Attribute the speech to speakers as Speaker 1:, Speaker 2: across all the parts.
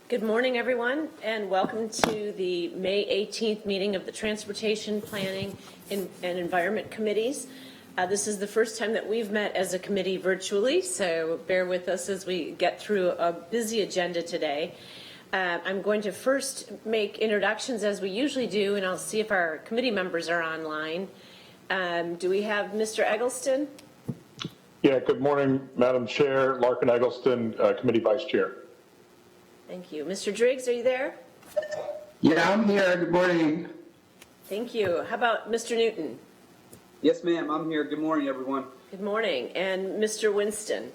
Speaker 1: Good morning, everyone, and welcome to the May 18th meeting of the Transportation, Planning, and Environment Committees. This is the first time that we've met as a committee virtually, so bear with us as we get through a busy agenda today. I'm going to first make introductions as we usually do, and I'll see if our committee members are online. Do we have Mr. Eggleston?
Speaker 2: Yeah, good morning, Madam Chair. Larkin Eggleston, Committee Vice Chair.
Speaker 1: Thank you. Mr. Driggs, are you there?
Speaker 3: Yeah, I'm here. Good morning.
Speaker 1: Thank you. How about Mr. Newton?
Speaker 4: Yes, ma'am. I'm here. Good morning, everyone.
Speaker 1: Good morning. And Mr. Winston?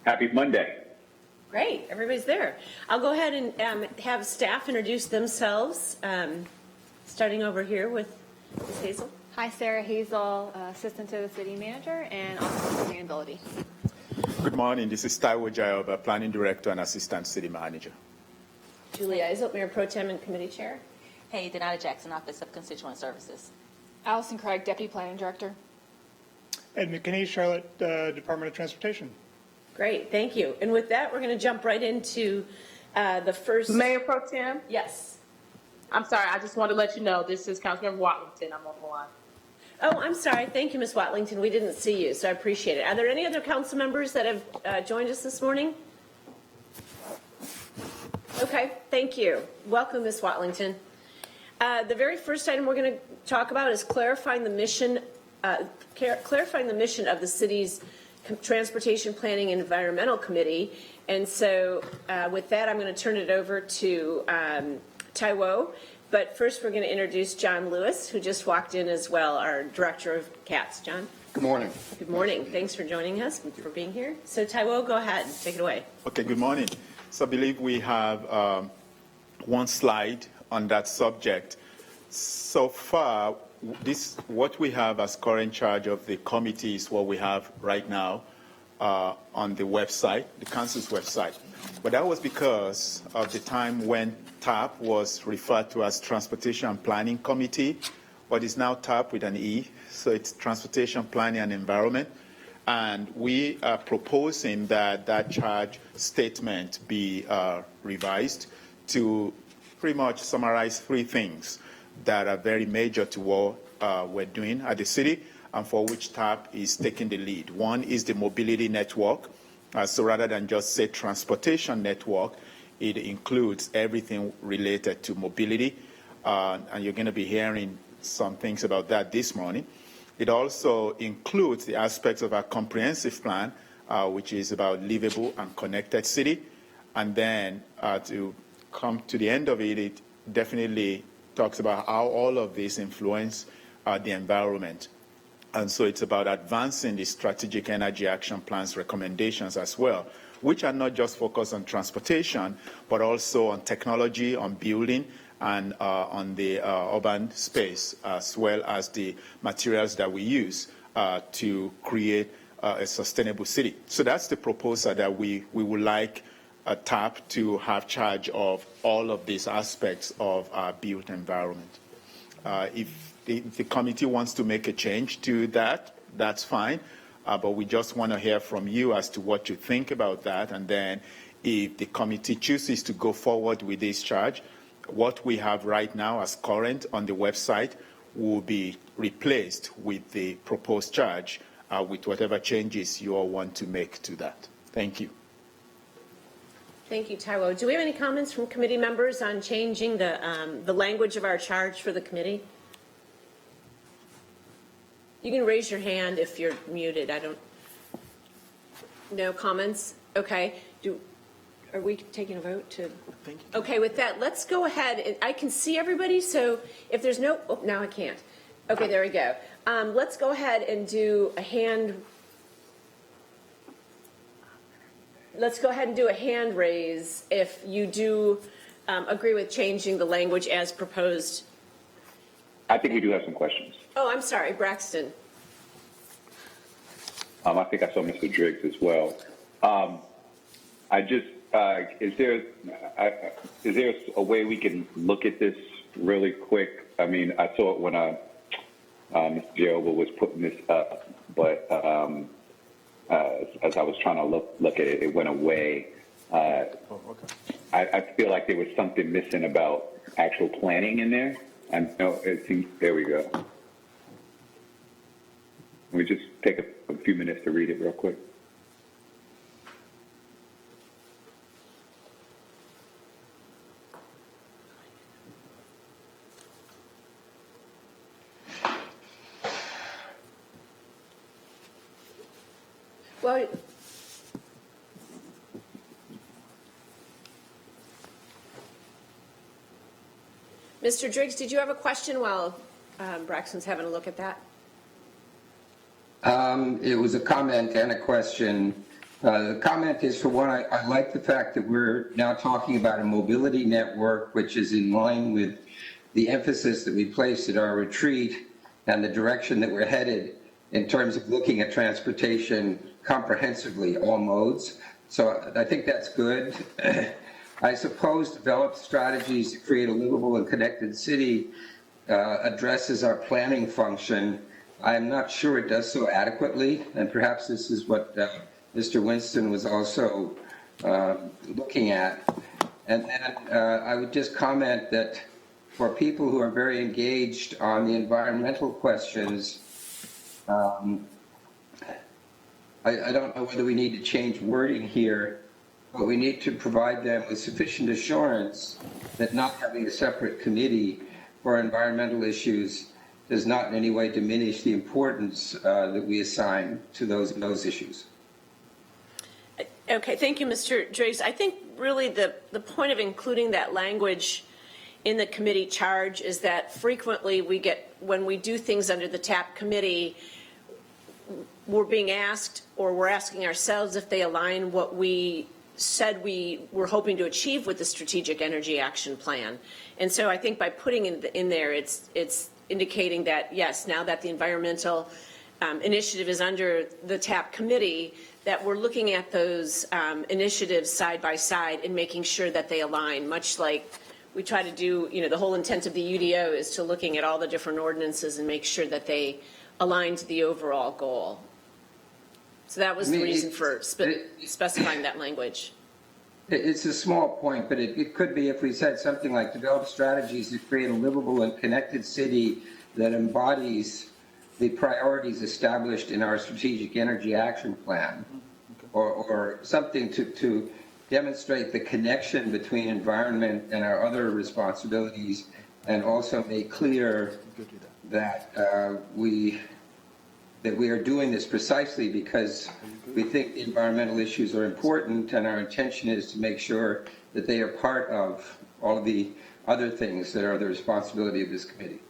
Speaker 5: Happy Monday.
Speaker 1: Great. Everybody's there. I'll go ahead and have staff introduce themselves, starting over here with Ms. Hazel.
Speaker 6: Hi, Sarah Hazel, Assistant to the City Manager and Office of Sustainability.
Speaker 7: Good morning. This is Taiwo Jayoba, Planning Director and Assistant City Manager.
Speaker 1: Julie Eisel, Mayor Pro Tem and Committee Chair.
Speaker 8: Hey, Donata Jackson, Office of Constituent Services.
Speaker 6: Allison Craig, Deputy Planning Director.
Speaker 9: Ed McKinney, Charlotte, Department of Transportation.
Speaker 1: Great, thank you. And with that, we're going to jump right into the first.
Speaker 10: Mayor Pro Tem?
Speaker 1: Yes.
Speaker 10: I'm sorry, I just wanted to let you know this is Councilmember Watlington. I'm on the line.
Speaker 1: Oh, I'm sorry. Thank you, Ms. Watlington. We didn't see you, so I appreciate it. Are there any other council members that have joined us this morning? Okay, thank you. Welcome, Ms. Watlington. The very first item we're going to talk about is clarifying the mission of the city's Transportation Planning and Environmental Committee. And so with that, I'm going to turn it over to Taiwo. But first, we're going to introduce John Lewis, who just walked in as well, our Director of CATS. John?
Speaker 3: Good morning.
Speaker 1: Good morning. Thanks for joining us and for being here. So, Taiwo, go ahead. Take it away.
Speaker 7: Okay, good morning. So I believe we have one slide on that subject. So far, what we have as current charge of the committee is what we have right now on the website, the council's website. But that was because of the time when TAP was referred to as Transportation Planning Committee, what is now TAP with an E, so it's Transportation Planning and Environment. And we are proposing that that charge statement be revised to pretty much summarize three things that are very major to what we're doing at the city and for which TAP is taking the lead. One is the mobility network. So rather than just say transportation network, it includes everything related to mobility, and you're going to be hearing some things about that this morning. It also includes the aspects of our comprehensive plan, which is about livable and connected city. And then to come to the end of it, it definitely talks about how all of this influence the environment. And so it's about advancing the strategic energy action plans recommendations as well, which are not just focused on transportation, but also on technology, on building, and on the urban space, as well as the materials that we use to create a sustainable city. So that's the proposal that we would like TAP to have charge of all of these aspects of our built environment. If the committee wants to make a change to that, that's fine. But we just want to hear from you as to what you think about that. And then if the committee chooses to go forward with this charge, what we have right now as current on the website will be replaced with the proposed charge with whatever changes you all want to make to that. Thank you.
Speaker 1: Thank you, Taiwo. Do we have any comments from committee members on changing the language of our charge for the committee? You can raise your hand if you're muted. No comments? Okay. Are we taking a vote to? Thank you. Okay, with that, let's go ahead. I can see everybody, so if there's no, oh, now I can't. Okay, there we go. Let's go ahead and do a hand. Let's go ahead and do a hand raise if you do agree with changing the language as proposed.
Speaker 5: I think we do have some questions.
Speaker 1: Oh, I'm sorry, Braxton.
Speaker 5: I think I saw Mr. Driggs as well. Is there a way we can look at this really quick? I mean, I saw it when Mr. Jayoba was putting this up, but as I was trying to look at it, it went away. I feel like there was something missing about actual planning in there. I know it seems, there we go. Let me just take a few minutes to read it real quick.
Speaker 1: Well, Mr. Driggs, did you have a question while Braxton's having a look at that?
Speaker 3: It was a comment and a question. The comment is, for one, I like the fact that we're now talking about a mobility network, which is in line with the emphasis that we placed at our retreat and the direction that we're headed in terms of looking at transportation comprehensively, all modes. So I think that's good. I suppose develop strategies to create a livable and connected city addresses our planning function. I'm not sure it does so adequately, and perhaps this is what Mr. Winston was also looking at. And then I would just comment that for people who are very engaged on the environmental questions, I don't know whether we need to change wording here, but we need to provide them with sufficient assurance that not having a separate committee for environmental issues does not in any way diminish the importance that we assign to those issues.
Speaker 1: Okay, thank you, Mr. Driggs. I think really the point of including that language in the committee charge is that frequently when we do things under the TAP committee, we're being asked, or we're asking ourselves if they align what we said we were hoping to achieve with the Strategic Energy Action Plan. And so I think by putting in there, it's indicating that, yes, now that the environmental initiative is under the TAP committee, that we're looking at those initiatives side by side and making sure that they align, much like we try to do, the whole intent of the UDO is to looking at all the different ordinances and make sure that they align to the overall goal. So that was the reason for specifying that language.
Speaker 3: It's a small point, but it could be if we said something like develop strategies to create a livable and connected city that embodies the priorities established in our Strategic Energy Action Plan, or something to demonstrate the connection between environment and our other responsibilities, and also make clear that we are doing this precisely because we think the environmental issues are important, and our intention is to make sure that they are part of all of the other things that are the responsibility of this committee.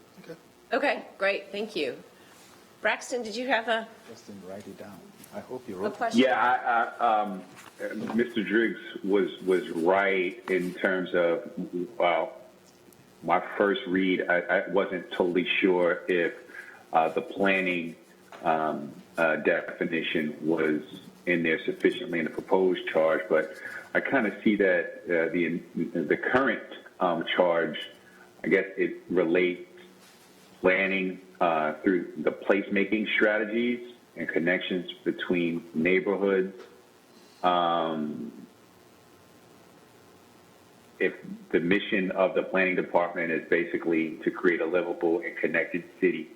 Speaker 1: Okay, great, thank you. Braxton, did you have a
Speaker 7: write it down. I hope you wrote
Speaker 1: question?
Speaker 5: Yeah, Mr. Driggs was right in terms of, my first read, I wasn't totally sure if the planning definition was in there sufficiently in the proposed charge, but I kind of see that the current charge, I guess it relates planning through the placemaking strategies and connections between neighborhoods. If the mission of the planning department is basically to create a livable and connected city,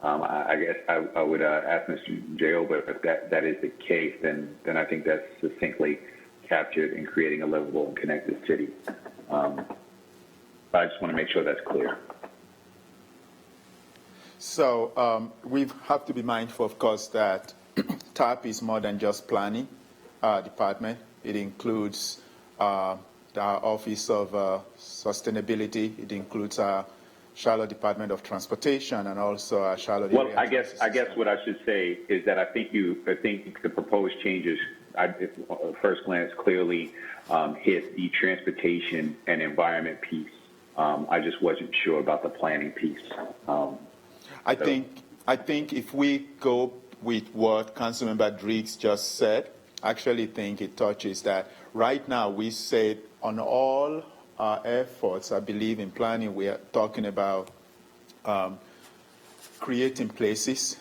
Speaker 5: I guess I would ask Mr. J.O., but if that is the case, then I think that's succinctly captured in creating a livable and connected city. But I just want to make sure that's clear.
Speaker 7: So we have to be mindful, of course, that TAP is more than just planning department. It includes the Office of Sustainability. It includes our Charlotte Department of Transportation and also our Charlotte.
Speaker 5: Well, I guess what I should say is that I think the proposed changes, at first glance, clearly hit the transportation and environment piece. I just wasn't sure about the planning piece.
Speaker 7: I think if we go with what Councilmember Driggs just said, I actually think it touches that. Right now, we said on all our efforts, I believe in planning, we are talking about creating places,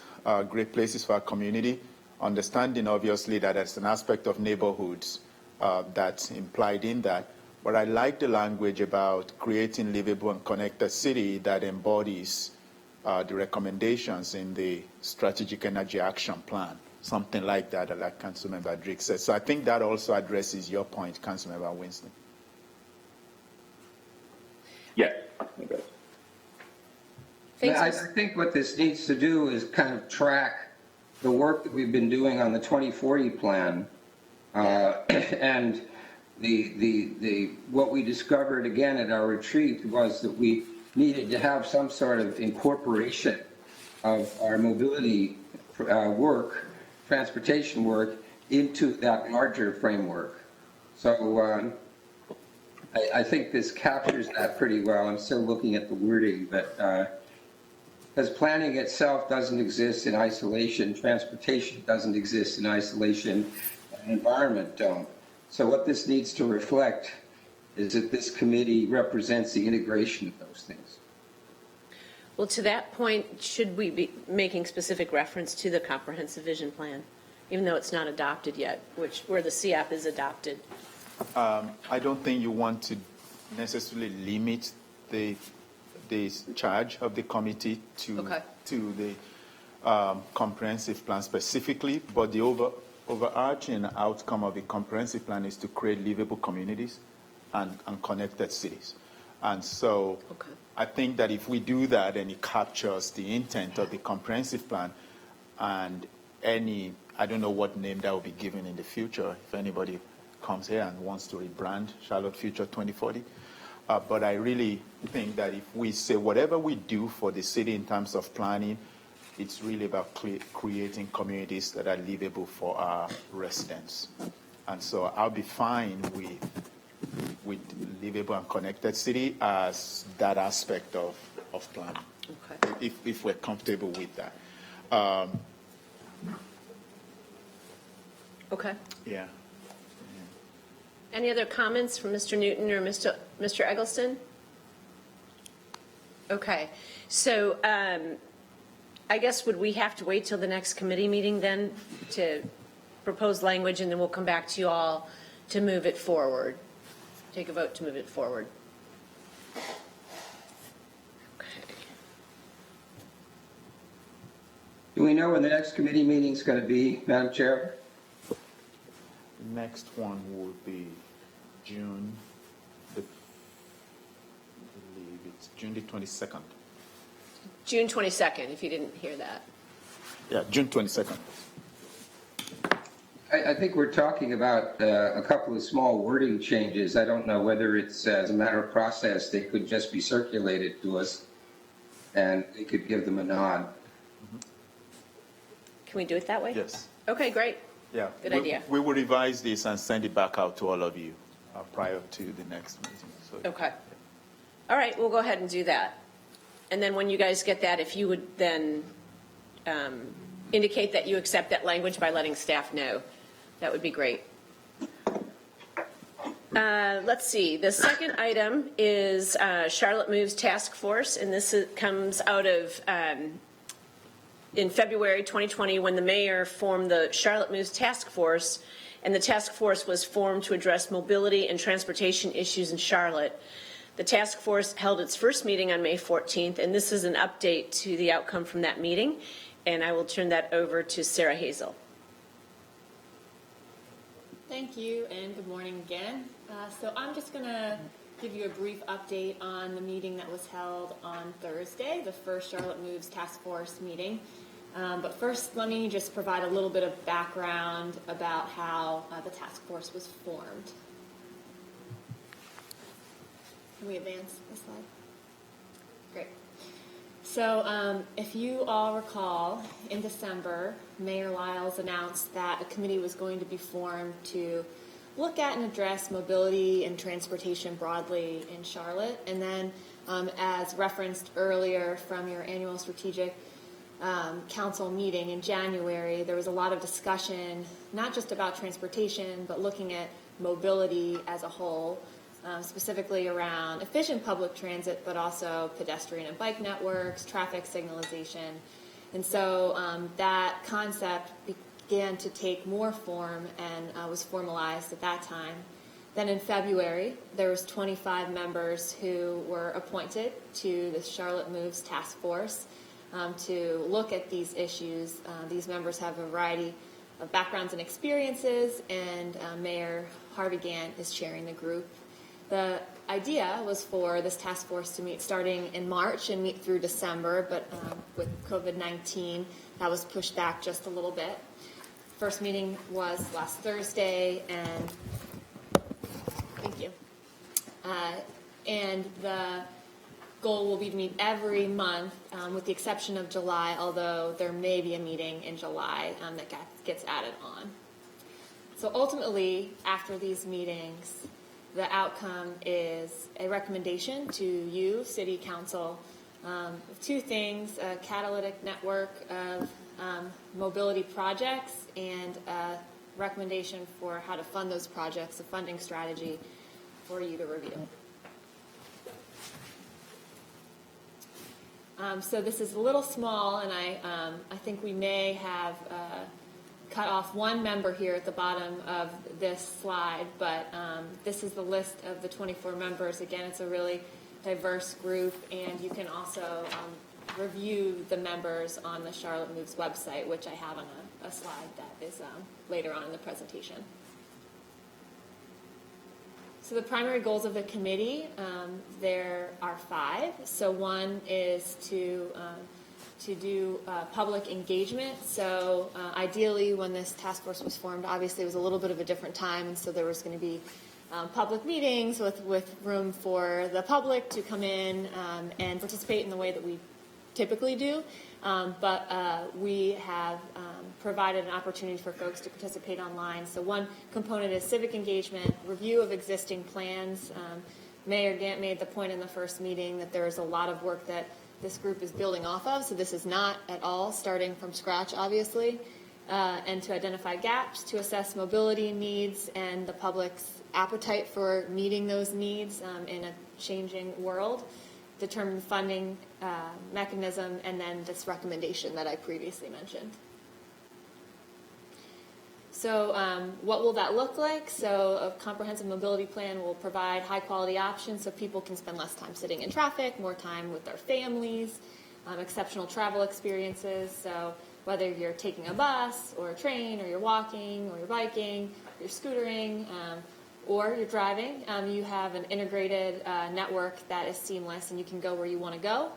Speaker 7: great places for our community, understanding obviously that it's an aspect of neighborhoods, that's implied in that. But I like the language about creating livable and connected city that embodies the recommendations in the Strategic Energy Action Plan, something like that, like Councilmember Drake said. So I think that also addresses your point, Councilmember Winston.
Speaker 5: Yes, it does.
Speaker 3: I think what this needs to do is kind of track the work that we've been doing on the 2040 plan, and what we discovered again at our retreat was that we needed to have some sort of incorporation of our mobility work, transportation work, into that larger framework. So I think this captures that pretty well. I'm still looking at the wording, but because planning itself doesn't exist in isolation, transportation doesn't exist in isolation, and environment don't. So what this needs to reflect is that this committee represents the integration of those things.
Speaker 1: Well, to that point, should we be making specific reference to the comprehensive vision plan, even though it's not adopted yet, where the CAP is adopted?
Speaker 7: I don't think you want to necessarily limit the charge of the committee to the comprehensive plan specifically, but the overarching outcome of the comprehensive plan is to create livable communities and connected cities. And so I think that if we do that and it captures the intent of the comprehensive plan and any, I don't know what name that will be given in the future, if anybody comes here and wants to rebrand Charlotte Future 2040. But I really think that if we say whatever we do for the city in terms of planning, it's really about creating communities that are livable for our residents. And so I'll be fine with livable and connected city as that aspect of planning, if we're comfortable with that. Yeah.
Speaker 1: Any other comments from Mr. Newton or Mr. Eggleston? Okay, so I guess would we have to wait till the next committee meeting then to propose language, and then we'll come back to you all to move it forward, take a vote to move it forward? Okay.
Speaker 3: Do we know when the next committee meeting is going to be, Madam Chair?
Speaker 7: The next one will be June the 22nd.
Speaker 1: June 22nd, if you didn't hear that.
Speaker 7: Yeah, June 22nd.
Speaker 3: I think we're talking about a couple of small wording changes. I don't know whether it's as a matter of process, they could just be circulated to us and we could give them a nod.
Speaker 1: Can we do it that way?
Speaker 7: Yes.
Speaker 1: Okay, great.
Speaker 7: Yeah.
Speaker 1: Good idea.
Speaker 7: We will revise this and send it back out to all of you prior to the next meeting. So,
Speaker 1: Okay. All right, we'll go ahead and do that. And then when you guys get that, if you would then indicate that you accept that language by letting staff know, that would be great. Let's see. The second item is Charlotte Moves Task Force, and this comes out of in February 2020 when the mayor formed the Charlotte Moves Task Force, and the task force was formed to address mobility and transportation issues in Charlotte. The task force held its first meeting on May 14th, and this is an update to the outcome from that meeting, and I will turn that over to Sarah Hazel.
Speaker 6: Thank you, and good morning again. So I'm just going to give you a brief update on the meeting that was held on Thursday, the first Charlotte Moves Task Force meeting. But first, let me just provide a little bit of background about how the task force was formed. Can we advance the slide? Great. So if you all recall, in December, Mayor Lyles announced that a committee was going to be formed to look at and address mobility and transportation broadly in Charlotte. And then, as referenced earlier from your annual strategic council meeting in January, there was a lot of discussion, not just about transportation, but looking at mobility as a whole. Specifically around efficient public transit, but also pedestrian and bike networks, traffic signalization. And so that concept began to take more form and was formalized at that time. Then in February, there was 25 members who were appointed to the Charlotte Moves Task Force to look at these issues. These members have a variety of backgrounds and experiences, and Mayor Harvey Gantt is chairing the group. The idea was for this task force to meet starting in March and meet through December, but with COVID-19, that was pushed back just a little bit. First meeting was last Thursday, and thank you. And the goal will be to meet every month, with the exception of July, although there may be a meeting in July that gets added on. So ultimately, after these meetings, the outcome is a recommendation to you, City Council, of two things: a catalytic network of mobility projects and a recommendation for how to fund those projects, a funding strategy for you to review. So this is a little small, and I think we may have cut off one member here at the bottom of this slide, but this is the list of the 24 members. Again, it's a really diverse group, and you can also review the members on the Charlotte Moves website, which I have on a slide that is later on in the presentation. So the primary goals of the committee, there are 5. So one is to do public engagement. So ideally, when this task force was formed, obviously it was a little bit of a different time, and so there was going to be public meetings with room for the public to come in and participate in the way that we typically do. But we have provided an opportunity for folks to participate online. So one component is civic engagement, review of existing plans. Mayor Gantt made the point in the first meeting that there is a lot of work that this group is building off of, so this is not at all starting from scratch, obviously, and to identify gaps, to assess mobility needs and the public's appetite for meeting those needs in a changing world, determine funding mechanism, and then this recommendation that I previously mentioned. So what will that look like? So a comprehensive mobility plan will provide high-quality options so people can spend less time sitting in traffic, more time with their families, exceptional travel experiences. So whether you're taking a bus or a train or you're walking or you're biking, or you're scootering, or you're driving, you have an integrated network that is seamless and you can go where you want to go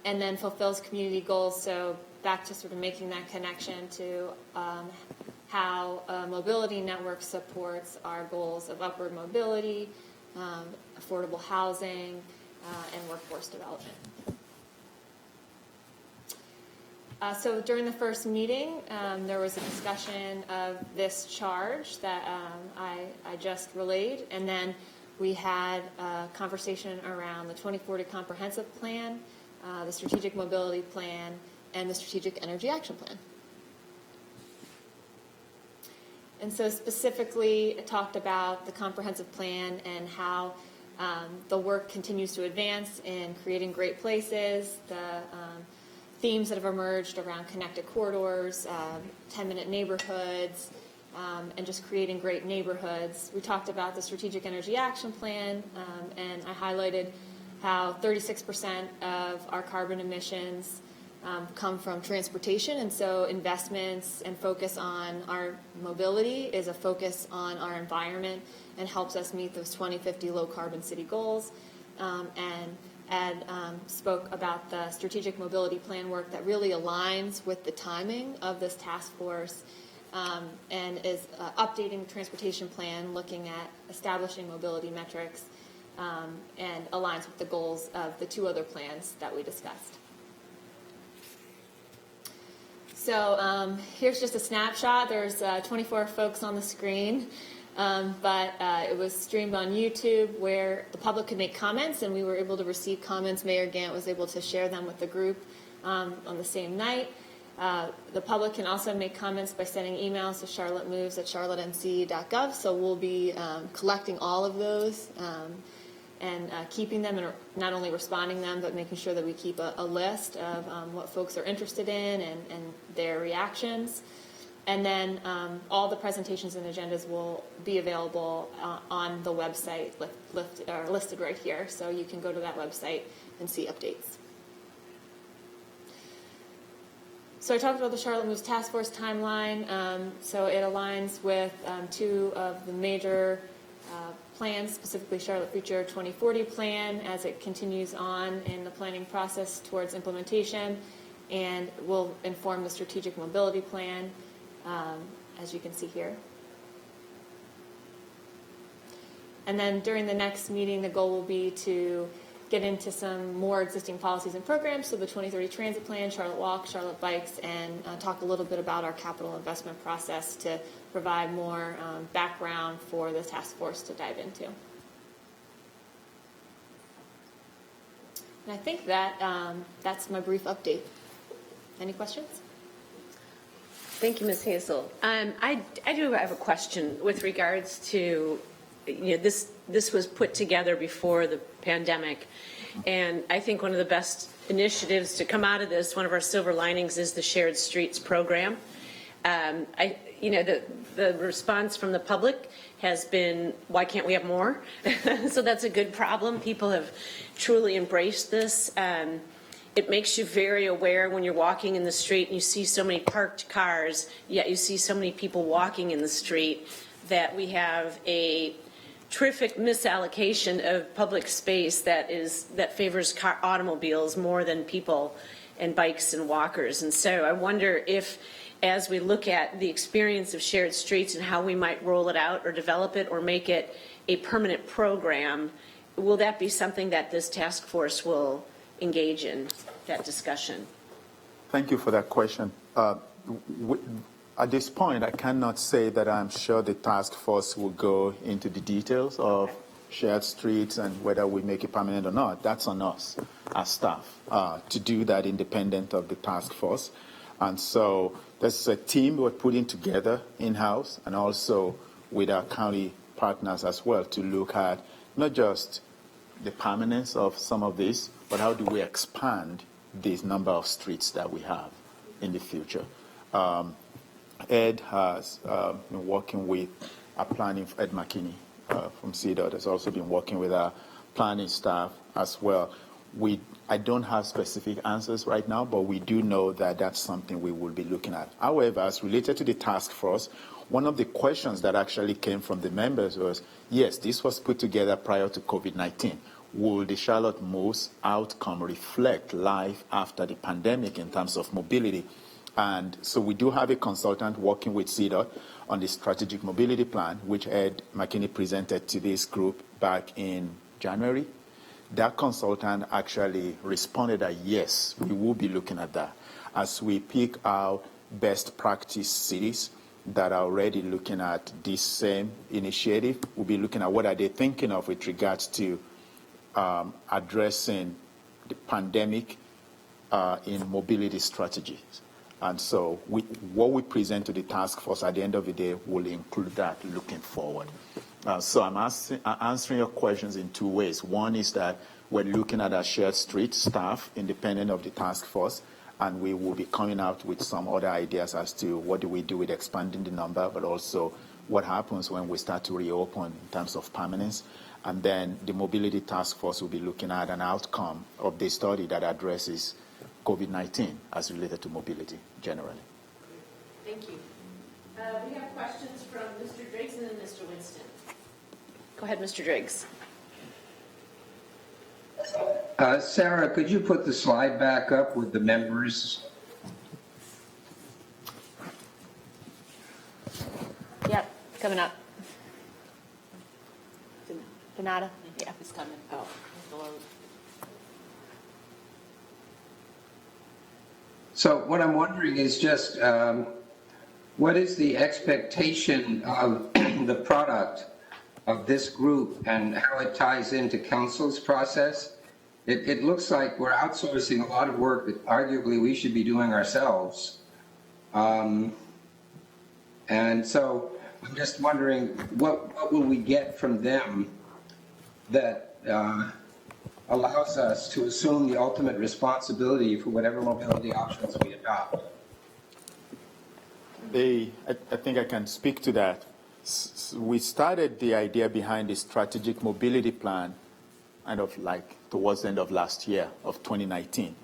Speaker 6: and then fulfills community goals. So back to sort of making that connection to how a mobility network supports our goals of upward mobility, affordable housing, and workforce development. So during the first meeting, there was a discussion of this charge that I just relayed, and then we had a conversation around the 2040 Comprehensive Plan, the Strategic Mobility Plan, and the Strategic Energy Action Plan. And so specifically, it talked about the comprehensive plan and how the work continues to advance in creating great places, the themes that have emerged around connected corridors, 10-minute neighborhoods, and just creating great neighborhoods. We talked about the Strategic Energy Action Plan, and I highlighted how 36% of our carbon emissions come from transportation, and so investments and focus on our mobility is a focus on our environment and helps us meet those 2050 low-carbon city goals. And Ed spoke about the strategic mobility plan work that really aligns with the timing of this task force and is updating the transportation plan, looking at establishing mobility metrics, and aligns with the goals of the 2 other plans that we discussed. So here's just a snapshot. There's 24 folks on the screen, but it was streamed on YouTube where the public could make comments, and we were able to receive comments. Mayor Gantt was able to share them with the group on the same night. The public can also make comments by sending emails to Charlottenc.gov, so we'll be collecting all of those and keeping them, and not only responding them, but making sure that we keep a list of what folks are interested in and their reactions. And then all the presentations and agendas will be available on the website listed right here. So you can go to that website and see updates. So I talked about the Charlotte Moves Task Force timeline. So it aligns with two of the major plans, specifically Charlotte Future 2040 plan, as it continues on in the planning process towards implementation, and will inform the strategic mobility plan, as you can see here. And then during the next meeting, the goal will be to get into some more existing policies and programs, so the 2030 transit plan, Charlotte Walk, Charlotte Bikes, and talk a little bit about our capital investment process to provide more background for the task force to dive into. And I think that that's my brief update. Any questions?
Speaker 1: Thank you, Ms. Hazel. I do have a question with regards to, this was put together before the pandemic, and I think one of the best initiatives to come out of this, one of our silver linings, is the Shared Streets program. The response from the public has been, why can't we have more? So that's a good problem. People have truly embraced this. It makes you very aware when you're walking in the street and you see so many parked cars, yet you see so many people walking in the street, that we have a terrific misallocation of public space that favors automobiles more than people and bikes and walkers. And so I wonder if, as we look at the experience of shared streets and how we might roll it out or develop it or make it a permanent program, will that be something that this task force will engage in, that discussion?
Speaker 7: Thank you for that question. At this point, I cannot say that I'm sure the task force will go into the details of shared streets and whether we make it permanent or not. That's on us as staff to do that independent of the task force. And so there's a team we're putting together in-house and also with our county partners as well to look at not just the permanence of some of this, but how do we expand this number of streets that we have in the future. Ed has been working with our planning, Ed McKinney from CDOT has also been working with our planning staff as well. I don't have specific answers right now, but we do know that that's something we will be looking at. However, as related to the task force, one of the questions that actually came from the members was, yes, this was put together prior to COVID-19. Will the Charlotte Moves outcome reflect life after the pandemic in terms of mobility? And so we do have a consultant working with CDOT on the strategic mobility plan, which Ed McKinney presented to this group back in January. That consultant actually responded that, yes, we will be looking at that. As we pick our best practice cities that are already looking at this same initiative, we'll be looking at what are they thinking of with regards to addressing the pandemic in mobility strategies. And so what we present to the task force at the end of the day will include that looking forward. So I'm answering your questions in two ways. One is that we're looking at our shared street staff independent of the task force, and we will be coming out with some other ideas as to what do we do with expanding the number, but also what happens when we start to reopen in terms of permanence. And then the mobility task force will be looking at an outcome of the study that addresses COVID-19 as related to mobility generally.
Speaker 1: Thank you. We have questions from Mr. Driggs and then Mr. Winston. Go ahead, Mr. Driggs.
Speaker 3: Sarah, could you put the slide back up with the members?
Speaker 6: Yep, coming up. Donata?
Speaker 8: Yeah, it's coming. Oh, the load.
Speaker 3: So what I'm wondering is just what is the expectation of the product of this group and how it ties into council's process? It looks like we're outsourcing a lot of work that arguably we should be doing ourselves. And so I'm just wondering what will we get from them that allows us to assume the ultimate responsibility for whatever mobility options we adopt.
Speaker 7: I think I can speak to that. We started the idea behind the strategic mobility plan kind of like towards the end of last year, of 2019.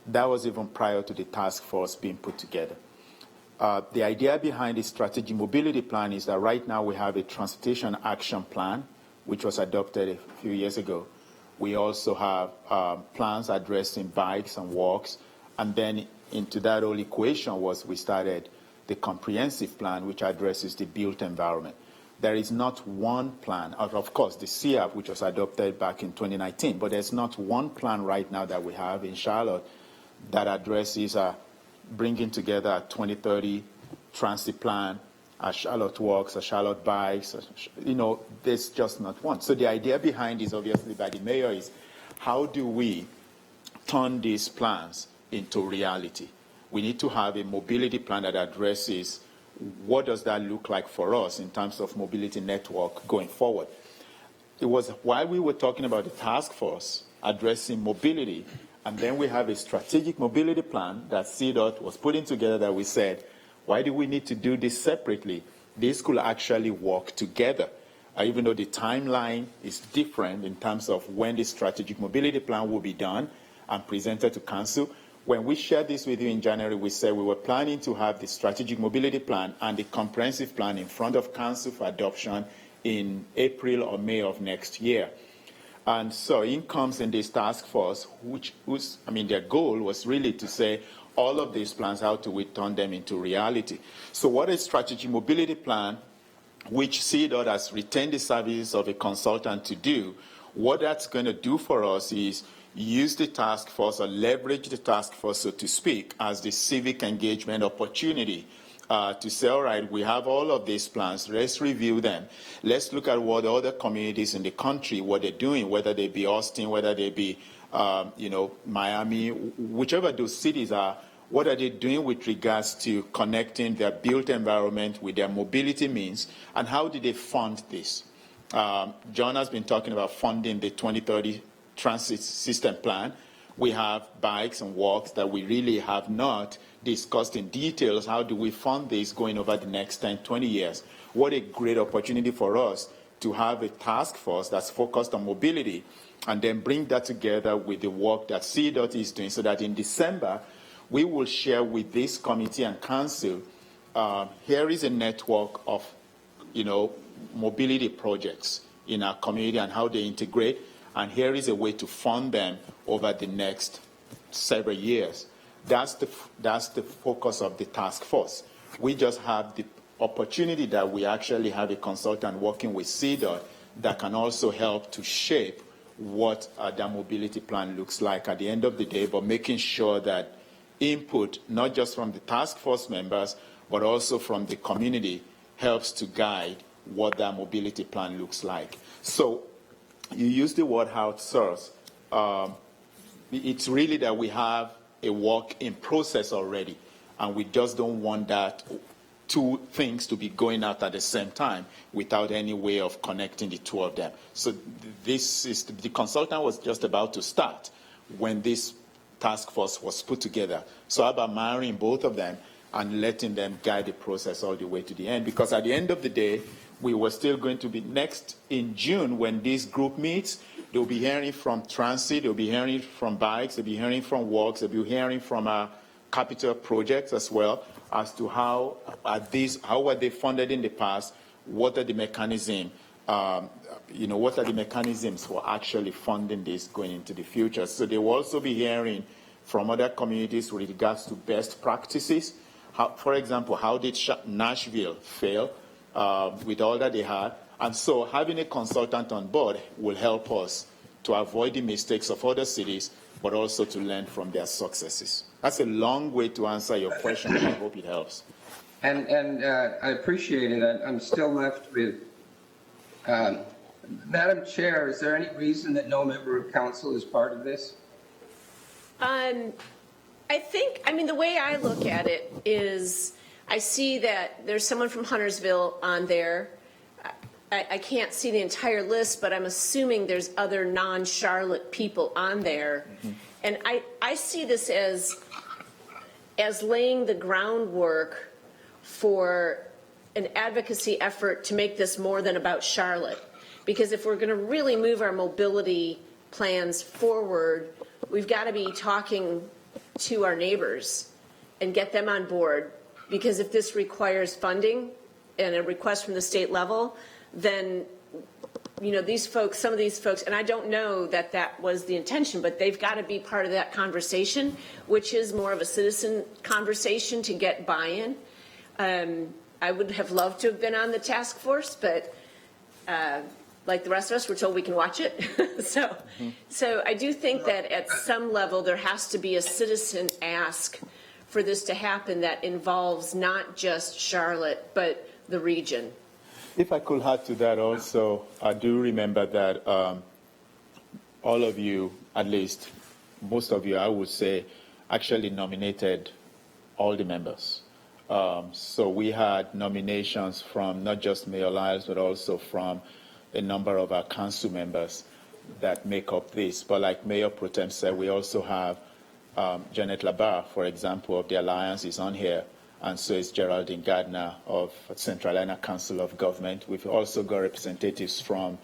Speaker 7: That was even prior to the task force being put together. The idea behind the strategic mobility plan is that right now we have a transportation action plan, which was adopted a few years ago. We also have plans addressing bikes and walks. And then into that whole equation we started the comprehensive plan, which addresses the built environment. There is not one plan, of course, the CIAP, which was adopted back in 2019, but there's not one plan right now that we have in Charlotte that addresses bringing together a 2030 transit plan, a Charlotte Walks, a Charlotte Bikes. There's just not one. So the idea behind this, obviously, by the mayor is how do we turn these plans into reality? We need to have a mobility plan that addresses what does that look like for us in terms of mobility network going forward. It was while we were talking about the task force addressing mobility, and then we have a strategic mobility plan that CDOT was putting together that we said, why do we need to do this separately? This could actually work together. Even though the timeline is different in terms of when the strategic mobility plan will be done and presented to council. When we shared this with you in January, we said we were planning to have the strategic mobility plan and the comprehensive plan in front of council for adoption in April or May of next year. And so in comes in this task force, their goal was really to say all of these plans, how do we turn them into reality? So what is strategic mobility plan, which CDOT has retained the services of a consultant to do, what that's going to do for us is use the task force or leverage the task force, so to speak, as the civic engagement opportunity to say, all right, we have all of these plans. Let's review them. Let's look at what other communities in the country, what they're doing, whether they be Austin, whether they be, Miami, whichever those cities are, what are they doing with regards to connecting their built environment with their mobility means, and how do they fund this? John has been talking about funding the 2030 transit system plan. We have bikes and walks that we really have not discussed in details. How do we fund this going over the next 10, 20 years? What a great opportunity for us to have a task force that's focused on mobility and then bring that together with the work that CDOT is doing so that in December, we will share with this committee and council, here is a network of, mobility projects in our community and how they integrate. And here is a way to fund them over the next several years. That's the focus of the task force. We just have the opportunity that we actually have a consultant working with CDOT that can also help to shape what that mobility plan looks like at the end of the day, but making sure that input, not just from the task force members, but also from the community, helps to guide what that mobility plan looks like. So you use the word how it serves. It's really that we have a work in process already, and we just don't want that two things to be going out at the same time without any way of connecting the two of them. So the consultant was just about to start when this task force was put together. So how about marrying both of them and letting them guide the process all the way to the end? Because at the end of the day, we were still going to be next in June when this group meets. They'll be hearing from transit, they'll be hearing from bikes, they'll be hearing from walks, they'll be hearing from our capital projects as well as to how were they funded in the past, what are the mechanisms, what are the mechanisms for actually funding this going into the future. So they will also be hearing from other communities with regards to best practices. For example, how did Nashville fail? With all that they had. And so having a consultant on board will help us to avoid the mistakes of other cities, but also to learn from their successes. That's a long way to answer your question, but I hope it helps.
Speaker 3: And I appreciate it. I'm still left with, Madam Chair, is there any reason that no member of council is part of this?
Speaker 1: The way I look at it is I see that there's someone from Huntersville on there. I can't see the entire list, but I'm assuming there's other non-Charlotte people on there. Mm-hmm. And I see this as laying the groundwork for an advocacy effort to make this more than about Charlotte. Because if we're going to really move our mobility plans forward, we've got to be talking to our neighbors and get them on board. Because if this requires funding and a request from the state level, then, you know, these folks, some of these folks, and I don't know that that was the intention, but they've got to be part of that conversation, which is more of a citizen conversation to get buy-in. I would have loved to have been on the task force, but like the rest of us, we're told we can watch it. So I do think that at some level there has to be a citizen ask for this to happen that involves not just Charlotte, but the region.
Speaker 7: If I could add to that also, I do remember that all of you, at least most of you, I would say, actually nominated all the members. So we had nominations from not just Mayor Lyles, but also from a number of our council members that make up this. But like Mayor Pro Tem said, we also have Janet Labar, for example, of the Alliance is on here, and so is Geraldine Gardner of Charlottenc.gov. We've also got representatives from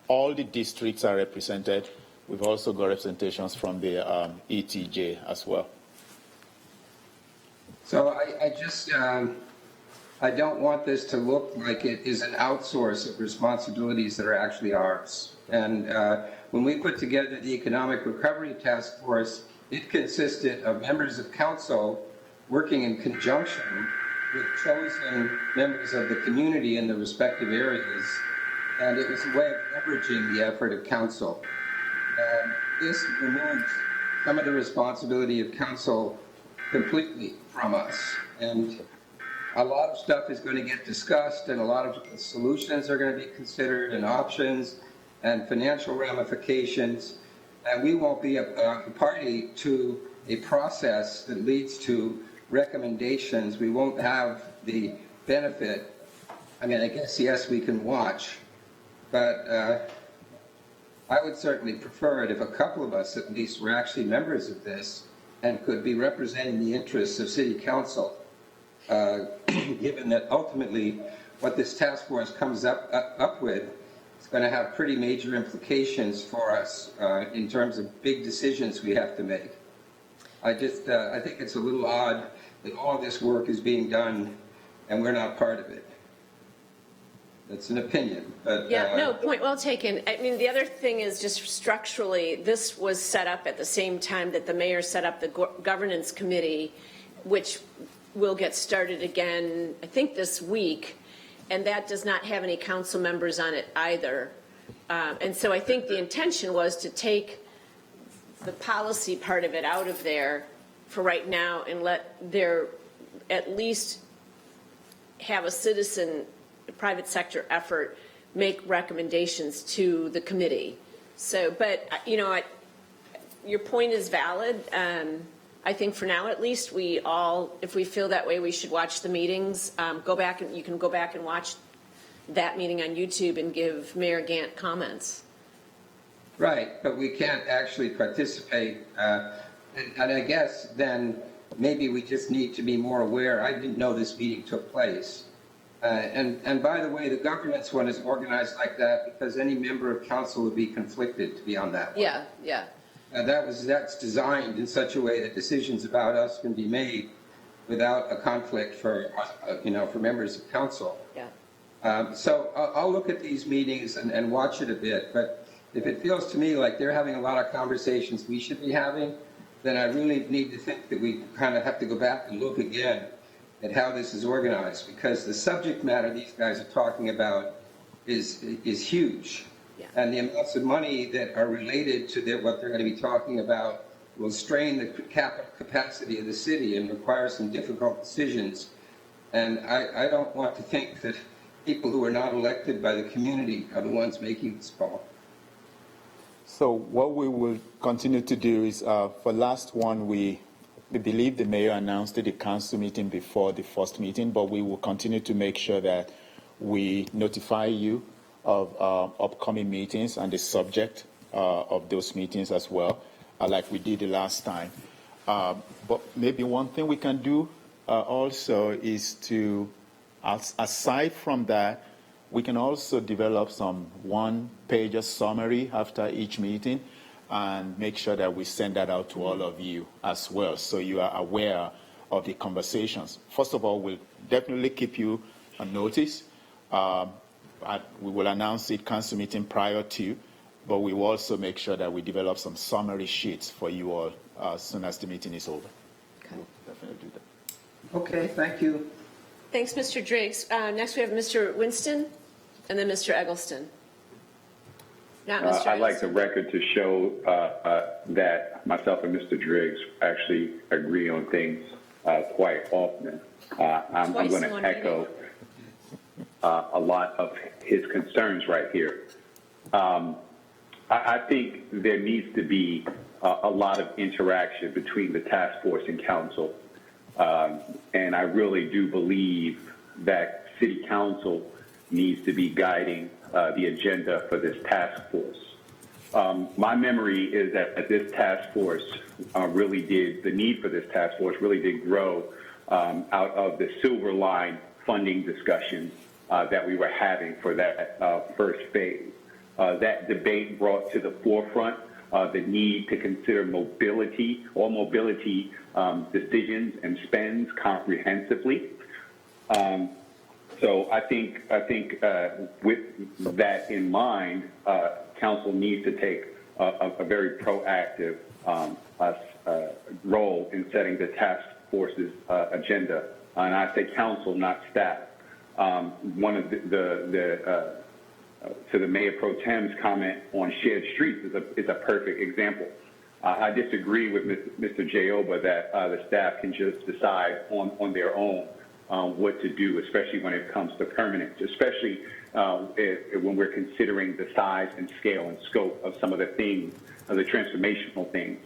Speaker 7: all the districts are represented. We've also got representations from the ETJ as well.
Speaker 3: So I just, I don't want this to look like it is an outsource of responsibilities that are actually ours. And when we put together the Economic Recovery Task Force, it consisted of members of council working in conjunction with chosen members of the community in the respective areas. And it was a way of leveraging the effort of council. This removes some of the responsibility of council completely from us. And a lot of stuff is going to get discussed, and a lot of solutions are going to be considered, and options and financial ramifications. And we won't be a party to a process that leads to recommendations. We won't have the benefit. I mean, I guess, yes, we can watch, but I would certainly prefer it if a couple of us at least were actually members of this and could be representing the interests of City Council, given that ultimately what this task force comes up with is going to have pretty major implications for us in terms of big decisions we have to make. I think it's a little odd that all this work is being done and we're not part of it. That's an opinion. But,
Speaker 1: yeah, no, point well taken. I mean, the other thing is just structurally, this was set up at the same time that the mayor set up the governance committee, which will get started again, I think, this week, and that does not have any council members on it either. And so I think the intention was to take the policy part of it out of there for right now and let there at least have a citizen, private sector effort make recommendations to the committee. So, but, you know, your point is valid. I think for now, at least, we all, if we feel that way, we should watch the meetings. Go back and you can go back and watch that meeting on YouTube and give Mayor Gant comments.
Speaker 3: Right, but we can't actually participate. And I guess then maybe we just need to be more aware. I didn't know this meeting took place. And by the way, the governance one is organized like that because any member of council would be conflicted to be on that one.
Speaker 1: Yeah, yeah.
Speaker 3: That's designed in such a way that decisions about us can be made without a conflict for, for members of council.
Speaker 1: Yeah.
Speaker 3: So I'll look at these meetings and watch it a bit, but if it feels to me like they're having a lot of conversations we should be having, then I really need to think that we kind of have to go back and look again at how this is organized, because the subject matter these guys are talking about is huge.
Speaker 1: Yeah.
Speaker 3: And the amounts of money that are related to what they're going to be talking about will strain the capital capacity of the city and require some difficult decisions. And I don't want to think that people who are not elected by the community are the ones making this call.
Speaker 7: So what we will continue to do is, for last one, we believe the mayor announced at the council meeting before the first meeting, but we will continue to make sure that we notify you of upcoming meetings and the subject of those meetings as well, like we did the last time. But maybe one thing we can do also is to, aside from that, we can also develop some one-pager summary after each meeting and make sure that we send that out to all of you as well, so you are aware of the conversations. First of all, we'll definitely keep you on notice. We will announce it council meeting prior to, but we will also make sure that we develop some summary sheets for you all as soon as the meeting is over.
Speaker 1: Okay.
Speaker 7: We'll definitely do that.
Speaker 3: Okay, thank you.
Speaker 1: Thanks, Mr. Driggs. Next, we have Mr. Winston and then Mr. Eggleston. Not Mr.
Speaker 5: I'd like the
Speaker 1: Eggleston.
Speaker 5: record to show that myself and Mr. Driggs actually agree on things quite often. I'm
Speaker 1: Twice
Speaker 5: going
Speaker 1: in
Speaker 5: to
Speaker 1: one
Speaker 5: echo a lot of his concerns right here. I think there needs to be a lot of interaction between the task force and council. And I really do believe that city council needs to be guiding the agenda for this task force. My memory is that this task force the need for this task force really did grow out of the Silver Line funding discussions that we were having for that first phase. That debate brought to the forefront the need to consider mobility decisions and spends comprehensively. So I think with that in mind, council needs to take a very proactive role in setting the task force's agenda. And I say council, not staff. One of to the Mayor Pro Tem's comment on shared streets is a perfect example. I disagree with Mr. Jayoba that the staff can just decide on their own what to do, especially when it comes to permanence, especially when we're considering the size and scale and scope of some of the things, the transformational things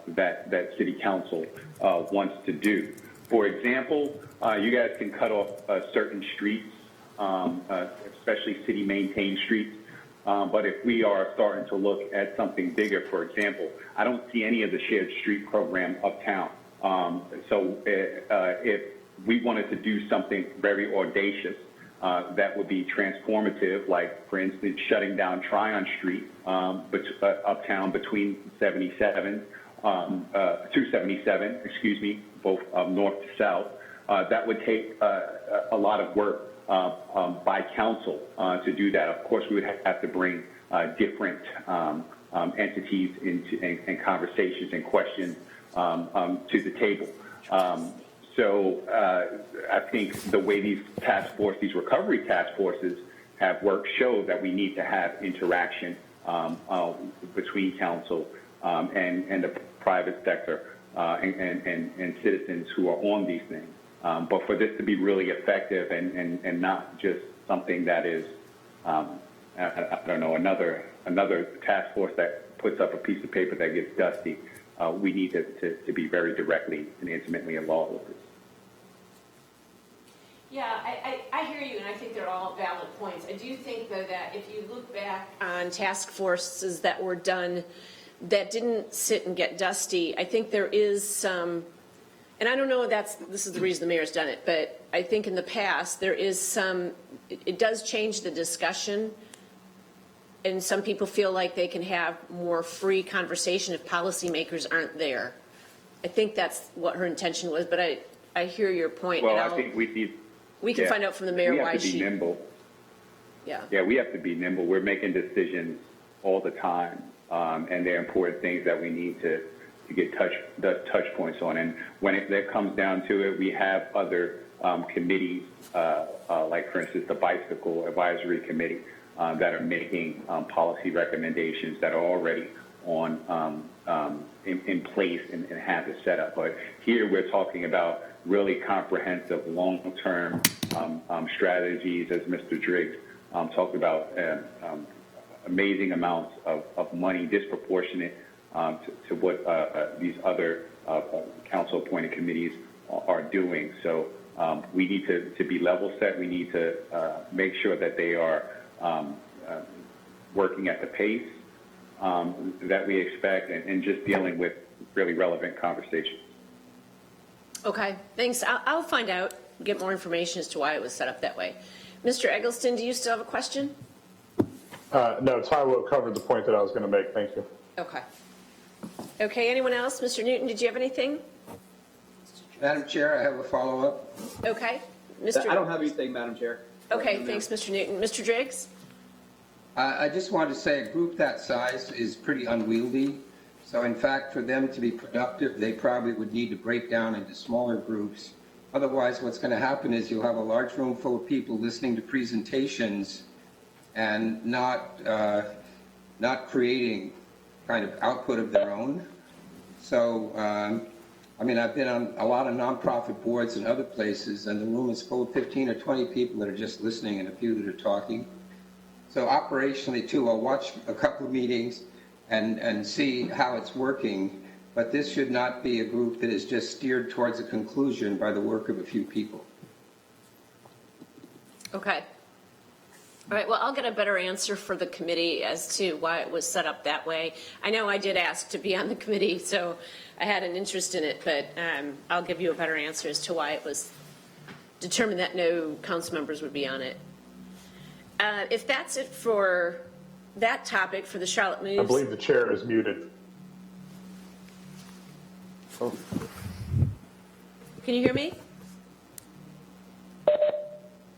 Speaker 5: that City Council wants to do. For example, you guys can cut off certain streets, especially city-maintained streets. But if we are starting to look at something bigger, for example, I don't see any of the shared street program uptown. So if we wanted to do something very audacious, that would be transformative, like, for instance, shutting down Tryon Street uptown between 277, excuse me, both north to south. That would take a lot of work by council to do that. Of course, we would have to bring different entities into and conversations and questions to the table. So I think the way these recovery task forces have worked show that we need to have interaction between council and the private sector and citizens who are on these things. But for this to be really effective and not just something that is, I don't know, another task force that puts up a piece of paper that gets dusty, we need to be very directly and intimately involved with this.
Speaker 1: Yeah, I hear you, and I think they're all valid points. I do think, though, that if you look back on task forces that were done that didn't sit and get dusty, I think there is some, and I don't know if this is the reason the mayor's done it, but I think in the past there is some, it does change the discussion, and some people feel like they can have more free conversation if policymakers aren't there. I think that's what her intention was, but I hear your point.
Speaker 5: Well,
Speaker 1: and
Speaker 5: I think
Speaker 1: we can find out from the mayor why she.
Speaker 5: We have to be nimble.
Speaker 1: Yeah,
Speaker 5: we have to be nimble. We're making decisions all the time, and there are important things that we need to get touch points on. And when that comes down to it, we have other committees, like, for instance, the Bicycle Advisory Committee, that are making policy recommendations that are already in place and have it set up. But here we're talking about really comprehensive, long-term strategies, as Mr. Driggs talked about, amazing amounts of money, disproportionate to what these other council-appointed committees are doing. So we need to be level set. We need to make sure that they are working at the pace that we expect and just dealing with really relevant conversations.
Speaker 1: Okay, thanks. I'll find out, get more information as to why it was set up that way. Mr. Eggleston, do you still have a question?
Speaker 2: No, Taiwo covered the point that I was going to make. Thank you.
Speaker 1: Okay. Okay, anyone else? Mr. Newton, did you have anything?
Speaker 3: Madam Chair, I have a follow-up.
Speaker 1: Okay.
Speaker 4: I don't have anything, Madam Chair.
Speaker 1: Okay, thanks, Mr. Newton. Mr. Driggs?
Speaker 3: I just wanted to say a group that size is pretty unwieldy. So in fact, for them to be productive, they probably would need to break down into smaller groups. Otherwise, what's going to happen is you'll have a large room full of people listening to presentations and not creating kind of output of their own. So, I mean, I've been on a lot of nonprofit boards and other places, and the room is full of 15 or 20 people that are just listening and a few that are talking. So operationally, too, I'll watch a couple of meetings and see how it's working, but this should not be a group that is just steered towards a conclusion by the work of a few people.
Speaker 1: Okay. All right, well, I'll get a better answer for the committee as to why it was set up that way. I know I did ask to be on the committee, so I had an interest in it, but I'll give you a better answer as to why it was determined that no council members would be on it. If that's it for that topic for the Charlotte Moves.
Speaker 2: I believe the chair is muted.
Speaker 1: Can you hear me?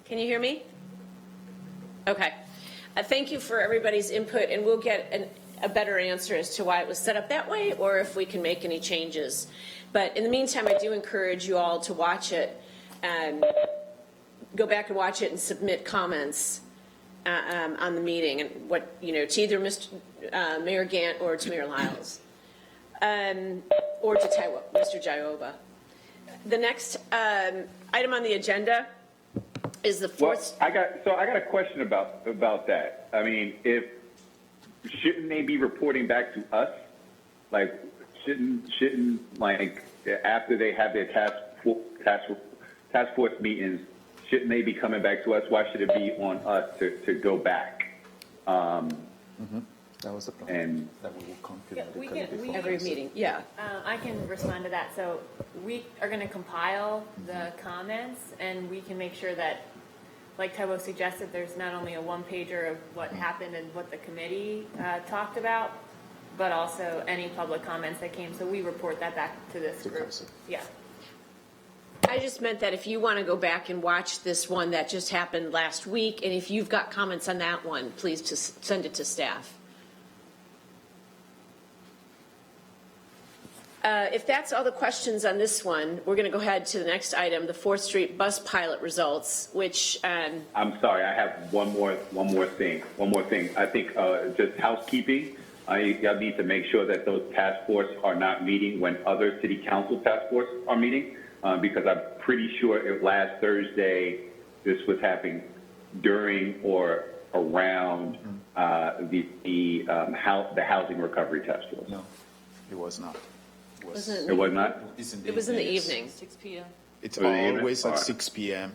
Speaker 1: Can you hear me? Okay. Thank you for everybody's input, and we'll get a better answer as to why it was set up that way or if we can make any changes. But in the meantime, I do encourage you all to watch it and go back and watch it and submit comments on the meeting and what, you know, to either Mayor Gant or to Mayor Lyles or to Mr. Jaioba. The next item on the agenda is the fourth.
Speaker 5: Well, I got a question about that. I mean, shouldn't they be reporting back to us? Like, shouldn't like after they have their task force meetings, shouldn't they be coming back to us? Why should it be on us to go back?
Speaker 7: That was the plan.
Speaker 5: And
Speaker 7: that we will come to
Speaker 6: Yeah, we
Speaker 1: Every meeting, yeah.
Speaker 6: I can respond to that. So we are going to compile the comments, and we can make sure that, like Taiwo suggested, there's not only a one-pager of what happened and what the committee talked about, but also any public comments that came. So we report that back to this group. Yeah.
Speaker 1: I just meant that if you want to go back and watch this one that just happened last week, and if you've got comments on that one, please just send it to staff. If that's all the questions on this one, we're going to go ahead to the next item, the 4th Street bus pilot results, which
Speaker 5: I'm sorry, I have one more thing. I think just housekeeping. I need to make sure that those task force are not meeting when other city council task force are meeting, because I'm pretty sure last Thursday this was happening during or around the housing recovery task force.
Speaker 7: No, it was not.
Speaker 5: It was not?
Speaker 1: It was in the evening.
Speaker 8: 6 p.m.
Speaker 7: It's
Speaker 5: Oh, the evening?
Speaker 7: always
Speaker 5: All
Speaker 7: at
Speaker 5: right.
Speaker 7: 6 p.m.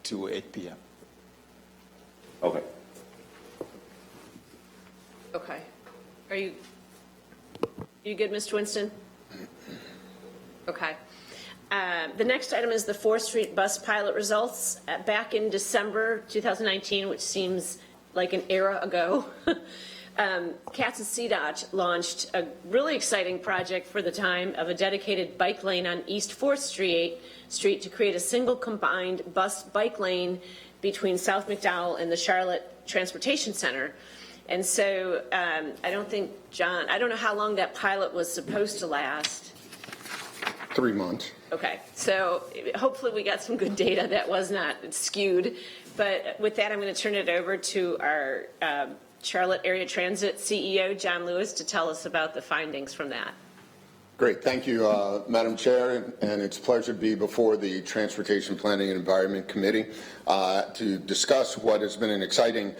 Speaker 7: To 8 p.m.
Speaker 5: Okay.
Speaker 1: Okay. Are you good, Mr. Winston? Okay. The next item is the 4th Street bus pilot results. Back in December 2019, which seems like an era ago, CATS and CDOT launched a really exciting project for the time of a dedicated bike lane on East 4th Street to create a single combined bus-bike lane between South McDowell and the Charlotte Transportation Center. And so I don't think, John, I don't know how long that pilot was supposed to last.
Speaker 11: 3 months.
Speaker 1: Okay, so hopefully we got some good data that was not skewed. But with that, I'm going to turn it over to our Charlotte Area Transit CEO, John Lewis, to tell us about the findings from that.
Speaker 11: Great. Thank you, Madam Chair, and it's a pleasure to be before the Transportation Planning and Environment Committee to discuss what has been an exciting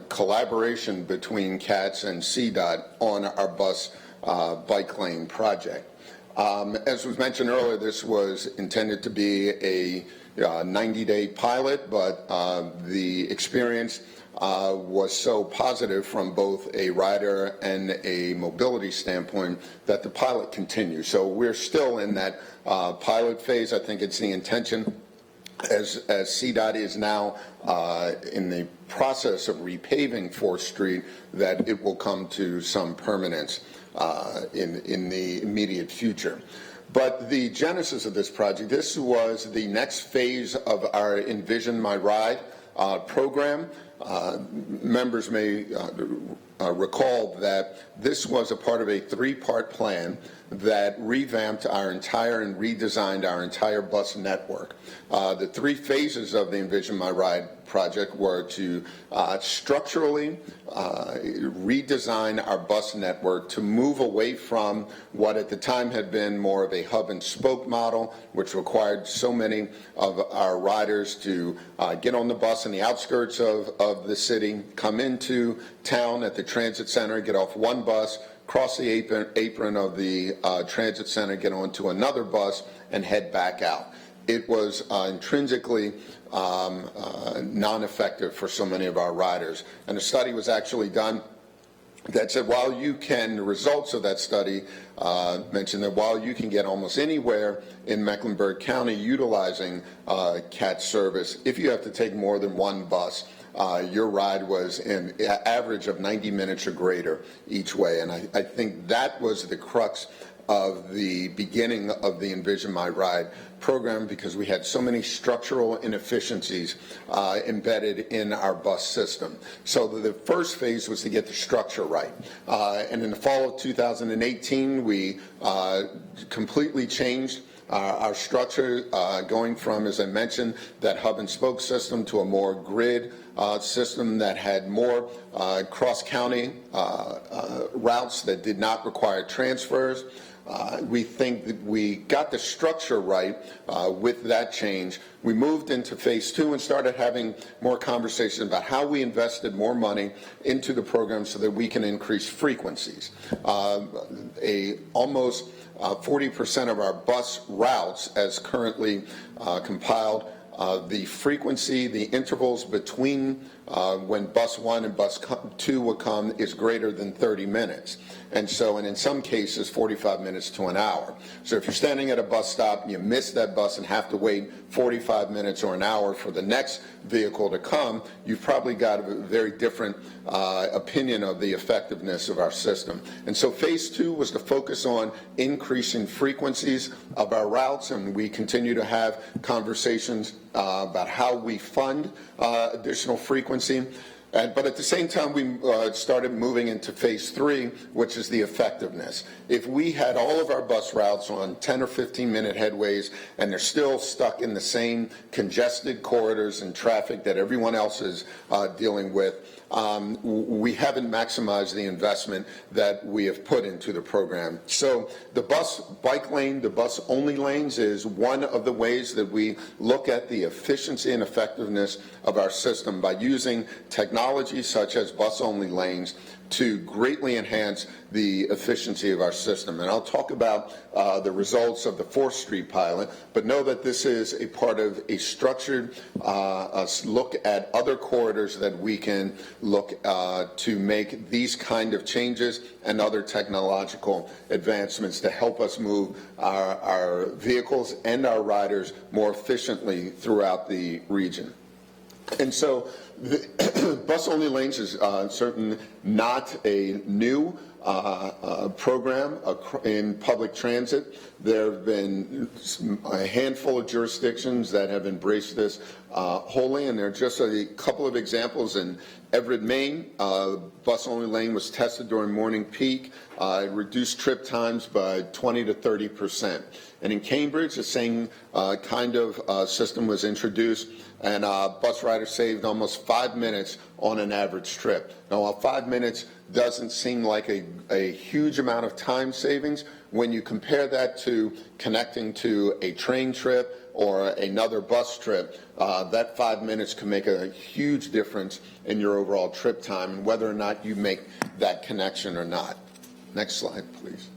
Speaker 11: collaboration between CATS and CDOT on our bus bike lane project. As was mentioned earlier, this was intended to be a 90-day pilot, but the experience was so positive from both a rider and a mobility standpoint that the pilot continues. So we're still in that pilot phase. I think it's the intention, as CDOT is now in the process of repaving 4th Street, that it will come to some permanence in the immediate future. But the genesis of this project, this was the next phase of our Envision My Ride program. Members may recall that this was a part of a 3-part plan that revamped our entire and redesigned our entire bus network. The 3 phases of the Envision My Ride project were to structurally redesign our bus network to move away from what at the time had been more of a hub and spoke model, which required so many of our riders to get on the bus in the outskirts of the city, come into town at the transit center, get off one bus, cross the apron of the transit center, get onto another bus, and head back out. It was intrinsically non-effective for so many of our riders. And a study was actually done that said the results of that study mentioned that while you can get almost anywhere in Mecklenburg County utilizing CAT service, if you have to take more than one bus, your ride was an average of 90 minutes or greater each way. And I think that was the crux of the beginning of the Envision My Ride program, because we had so many structural inefficiencies embedded in our bus system. So the first phase was to get the structure right. And in the fall of 2018, we completely changed our structure, going from, as I mentioned, that hub and spoke system to a more grid system that had more cross-county routes that did not require transfers. We think that we got the structure right with that change. We moved into phase 2 and started having more conversations about how we invested more money into the program so that we can increase frequencies. Almost 40% of our bus routes, as currently compiled, the frequency, the intervals between when bus 1 and bus 2 will come is greater than 30 minutes. And in some cases, 45 minutes to an hour. So if you're standing at a bus stop and you miss that bus and have to wait 45 minutes or an hour for the next vehicle to come, you've probably got a very different opinion of the effectiveness of our system. And so phase 2 was to focus on increasing frequencies of our routes, and we continue to have conversations about how we fund additional frequency. But at the same time, we started moving into phase 3, which is the effectiveness. If we had all of our bus routes on 10 or 15-minute headways and they're still stuck in the same congested corridors and traffic that everyone else is dealing with, we haven't maximized the investment that we have put into the program. So the bike lane, the bus only lanes is one of the ways that we look at the efficiency and effectiveness of our system by using technology such as bus only lanes to greatly enhance the efficiency of our system. And I'll talk about the results of the 4th Street pilot, but know that this is a part of a structured look at other corridors that we can look to make these kind of changes and other technological advancements to help us move our vehicles and our riders more efficiently throughout the region. And so the bus-only lanes is certainly not a new program in public transit. There have been a handful of jurisdictions that have embraced this wholly, and there are just a couple of examples. In Everett, Maine, bus-only lane was tested during morning peak. It reduced trip times by 20 to 30%. And in Cambridge, the same kind of system was introduced, and bus riders saved almost 5 minutes on an average trip. Now, while 5 minutes doesn't seem like a huge amount of time savings, when you compare that to connecting to a train trip or another bus trip, that 5 minutes can make a huge difference in your overall trip time and whether or not you make that connection or not. Next slide, please.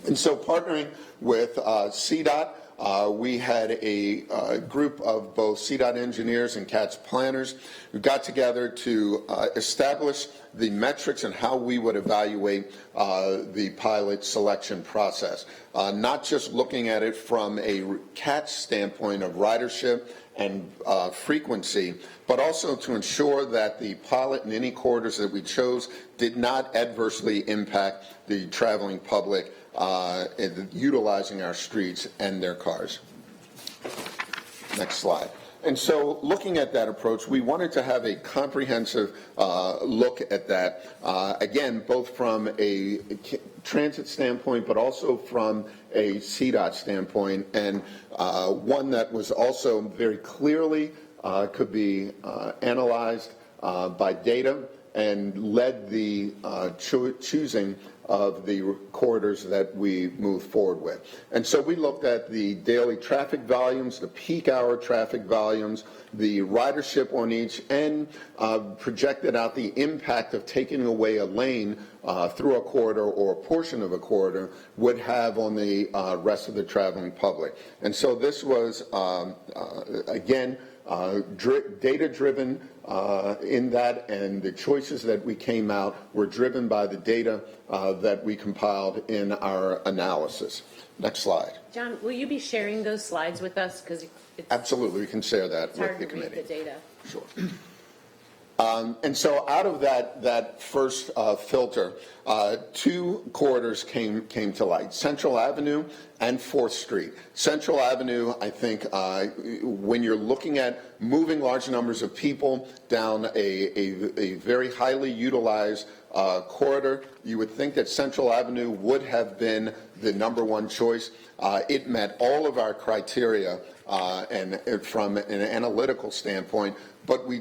Speaker 11: And so partnering with CDOT, we had a group of both CDOT engineers and CATS planners who got together to establish the metrics and how we would evaluate the pilot selection process. Not just looking at it from a CATS standpoint of ridership and frequency, but also to ensure that the pilot and any corridors that we chose did not adversely impact the traveling public utilizing our streets and their cars. Next slide. And so looking at that approach, we wanted to have a comprehensive look at that, again, both from a transit standpoint, but also from a CDOT standpoint, and one that was also very clearly could be analyzed by data and led the choosing of the corridors that we move forward with. And so we looked at the daily traffic volumes, the peak hour traffic volumes, the ridership on each, and projected out the impact of taking away a lane through a corridor or a portion of a corridor would have on the rest of the traveling public. And so this was, again, data-driven in that, and the choices that we came out were driven by the data that we compiled in our analysis. Next slide.
Speaker 1: John, will you be sharing those slides with us? Because
Speaker 11: absolutely, we can share that with the committee.
Speaker 1: Read the data.
Speaker 11: Sure. And so out of that first filter, two corridors came to light: Central Avenue and 4th Street. Central Avenue, I think, when you're looking at moving large numbers of people down a very highly utilized corridor, you would think that Central Avenue would have been the #1 choice. It met all of our criteria and from an analytical standpoint, but we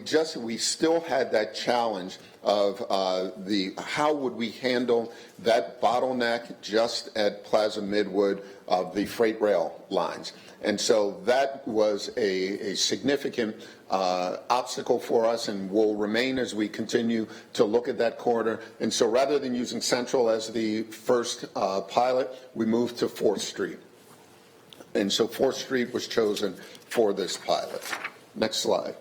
Speaker 11: still had that challenge of how would we handle that bottleneck just at Plaza Midwood of the freight rail lines. And so that was a significant obstacle for us and will remain as we continue to look at that corridor. And so rather than using Central as the first pilot, we moved to 4th Street. And so 4th Street was chosen for this pilot. Next slide.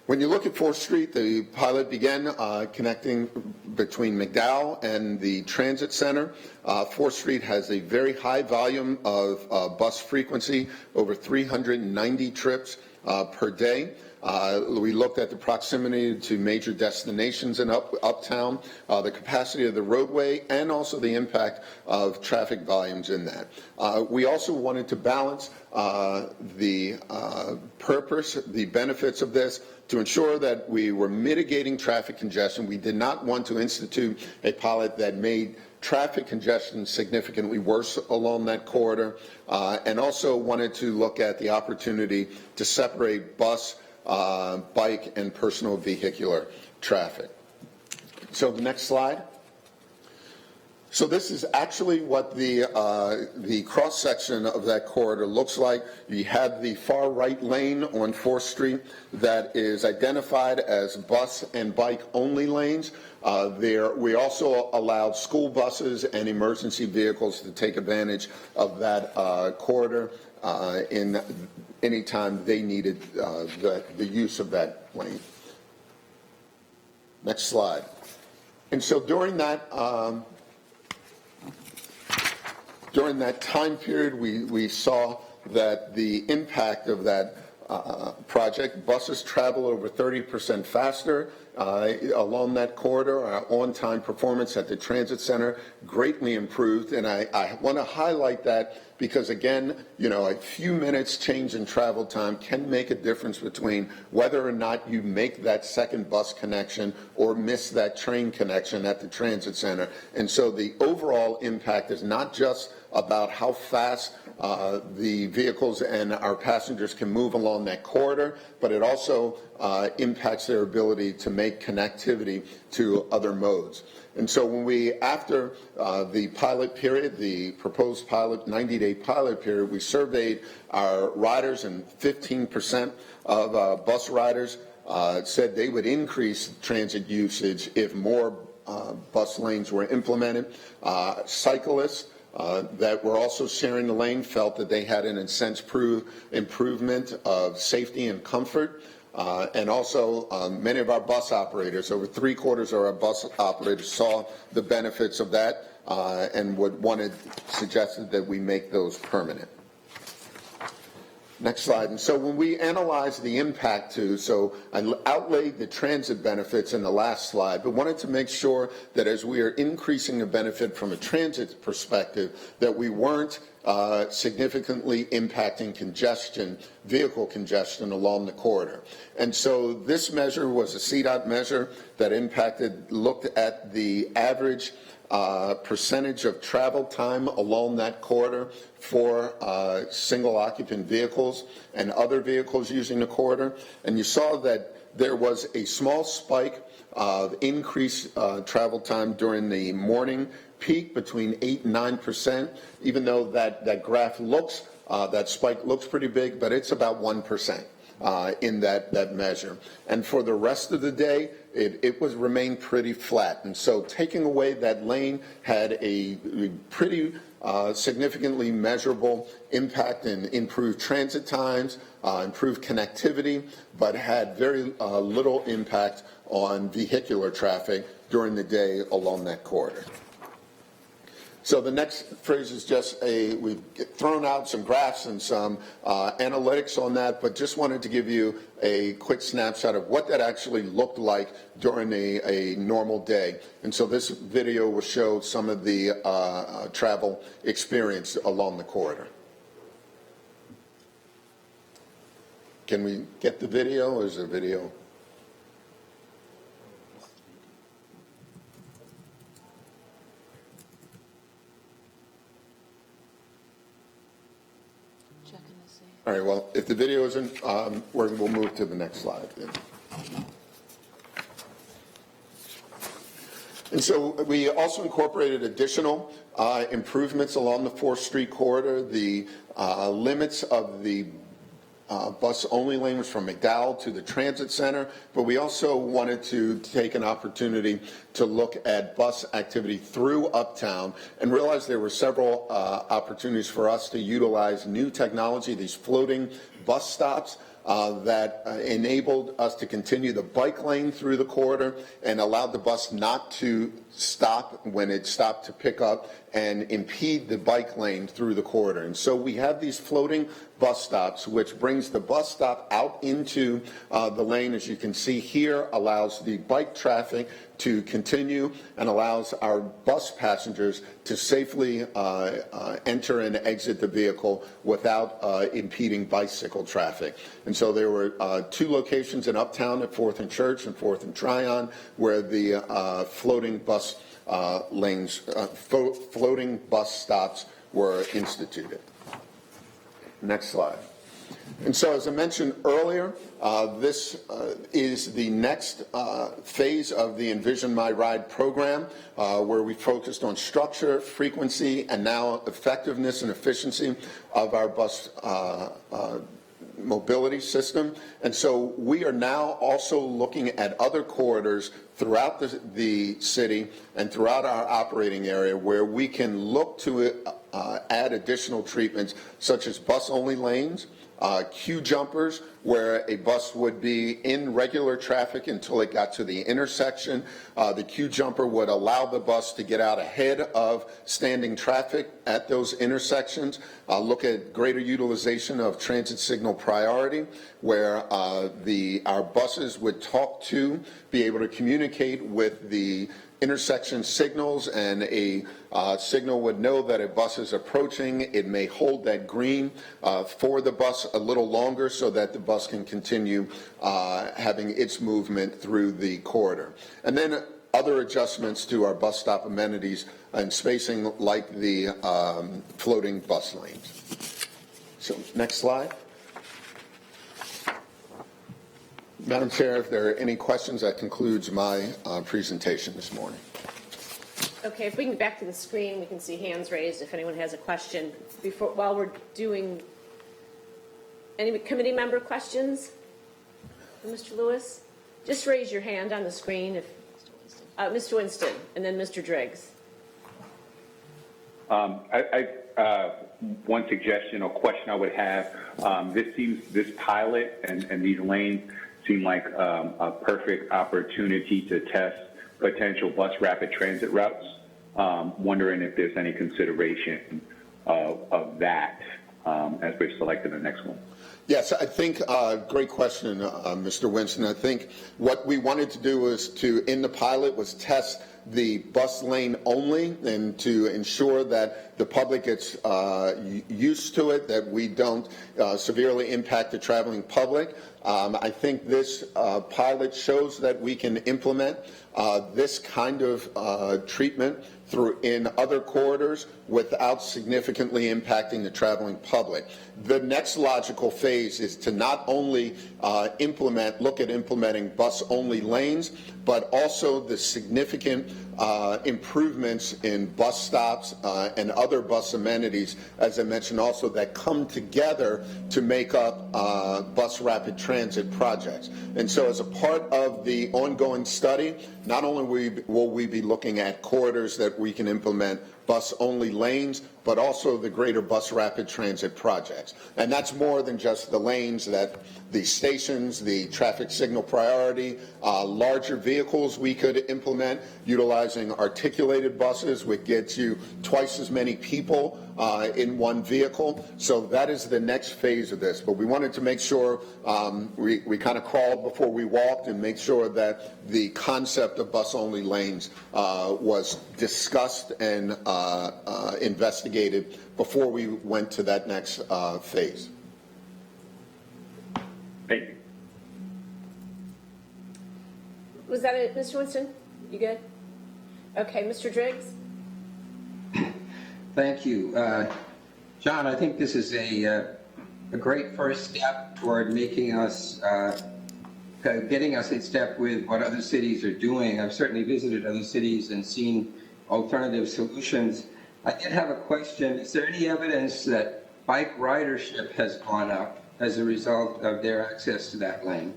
Speaker 11: When you look at 4th Street, the pilot began connecting between McDowell and the Transit Center. 4th Street has a very high volume of bus frequency, over 390 trips per day. We looked at the proximity to major destinations in uptown, the capacity of the roadway, and also the impact of traffic volumes in that. We also wanted to balance the purpose, the benefits of this, to ensure that we were mitigating traffic congestion. We did not want to institute a pilot that made traffic congestion significantly worse along that corridor, and also wanted to look at the opportunity to separate bus, bike, and personal vehicular traffic. So the next slide. So this is actually what the cross-section of that corridor looks like. You have the far right lane on 4th Street that is identified as bus and bike only lanes. We also allowed school buses and emergency vehicles to take advantage of that corridor in any time they needed the use of that lane. Next slide. And so during that time period, we saw that the impact of that project, buses travel over 30% faster along that corridor. Our on-time performance at the Transit Center greatly improved, and I want to highlight that because, again, a few minutes change in travel time can make a difference between whether or not you make that second bus connection or miss that train connection at the Transit Center. And so the overall impact is not just about how fast the vehicles and our passengers can move along that corridor, but it also impacts their ability to make connectivity to other modes. And so when after the pilot period, the proposed pilot, 90-day pilot period, we surveyed our riders, and 15% of bus riders said they would increase transit usage if more bus lanes were implemented. Cyclists that were also sharing the lane felt that they had an sense improvement of safety and comfort. And also, many of our bus operators, over 3/4 of our bus operators, saw the benefits of that and suggested that we make those permanent. Next slide. And so when we analyze the impact so I outlaid the transit benefits in the last slide, but wanted to make sure that as we are increasing the benefit from a transit perspective, that we weren't significantly impacting vehicle congestion along the corridor. And so this measure was a CDOT measure that looked at the average percentage of travel time along that corridor for single occupant vehicles and other vehicles using the corridor. And you saw that there was a small spike of increased travel time during the morning peak between 8 and 9%, even though that graph that spike looks pretty big, but it's about 1%. In that measure. And for the rest of the day, it remained pretty flat. And so taking away that lane had a pretty significantly measurable impact in improved transit times, improved connectivity, but had very little impact on vehicular traffic during the day along that corridor. So the next phrase is just we've thrown out some graphs and some analytics on that, but just wanted to give you a quick snapshot of what that actually looked like during a normal day. And so this video will show some of the travel experience along the corridor. Can we get the video, or is the video? All right, well, if the video isn't, we'll move to the next slide. And so we also incorporated additional improvements along the 4th Street corridor. The limits of the bus-only lane was from McDowell to the Transit Center, but we also wanted to take an opportunity to look at bus activity through Uptown and realize there were several opportunities for us to utilize new technology, these floating bus stops, that enabled us to continue the bike lane through the corridor and allowed the bus not to stop when it stopped to pick up and impede the bike lane through the corridor. And so we have these floating bus stops, which brings the bus stop out into the lane, as you can see here, allows the bike traffic to continue and allows our bus passengers to safely enter and exit the vehicle without impeding bicycle traffic. And so there were 2 locations in Uptown at 4th and Church and 4th and Tryon where the floating bus floating bus stops were instituted. Next slide. And so, as I mentioned earlier, this is the next phase of the Envision My Ride program, where we focused on structure, frequency, and now effectiveness and efficiency of our bus mobility system. And so we are now also looking at other corridors throughout the city and throughout our operating area where we can look to add additional treatments such as bus-only lanes, queue jumpers, where a bus would be in regular traffic until it got to the intersection. The queue jumper would allow the bus to get out ahead of standing traffic at those intersections. Look at greater utilization of transit signal priority, where our buses would be able to communicate with the intersection signals, and a signal would know that a bus is approaching. It may hold that green for the bus a little longer so that the bus can continue having its movement through the corridor. And then other adjustments to our bus stop amenities and spacing like the floating bus lanes. So next slide. Madam Chair, if there are any questions, that concludes my presentation this morning.
Speaker 1: Okay, if we can get back to the screen, we can see hands raised if anyone has a question. While we're doing, any committee member questions for Mr. Lewis? Just raise your hand on the screen if Mr. Winston, and then Mr. Driggs.
Speaker 5: One suggestion or question I would have, this pilot and these lanes seem like a perfect opportunity to test potential bus rapid transit routes. Wondering if there's any consideration of that as we've selected the next one.
Speaker 11: Yes, I think, great question, Mr. Winston. I think what we wanted to do was in the pilot, was test the bus lane only and to ensure that the public gets used to it, that we don't severely impact the traveling public. I think this pilot shows that we can implement this kind of treatment in other corridors without significantly impacting the traveling public. The next logical phase is to not only look at implementing bus-only lanes, but also the significant improvements in bus stops and other bus amenities, as I mentioned also, that come together to make up bus rapid transit projects. And so as a part of the ongoing study, not only will we be looking at corridors that we can implement bus-only lanes, but also the greater bus rapid transit projects. And that's more than just the lanes, that the stations, the traffic signal priority, larger vehicles we could implement utilizing articulated buses, which gets you twice as many people in one vehicle. So that is the next phase of this. But we wanted to make sure we kind of crawled before we walked and make sure that the concept of bus-only lanes was discussed and investigated before we went to that next phase.
Speaker 5: Thank you.
Speaker 1: Was that it, Mr. Winston? You good? Okay, Mr. Driggs?
Speaker 3: Thank you. John, I think this is a great first step toward making us, getting us in step with what other cities are doing. I've certainly visited other cities and seen alternative solutions. I did have a question. Is there any evidence that bike ridership has gone up as a result of their access to that lane?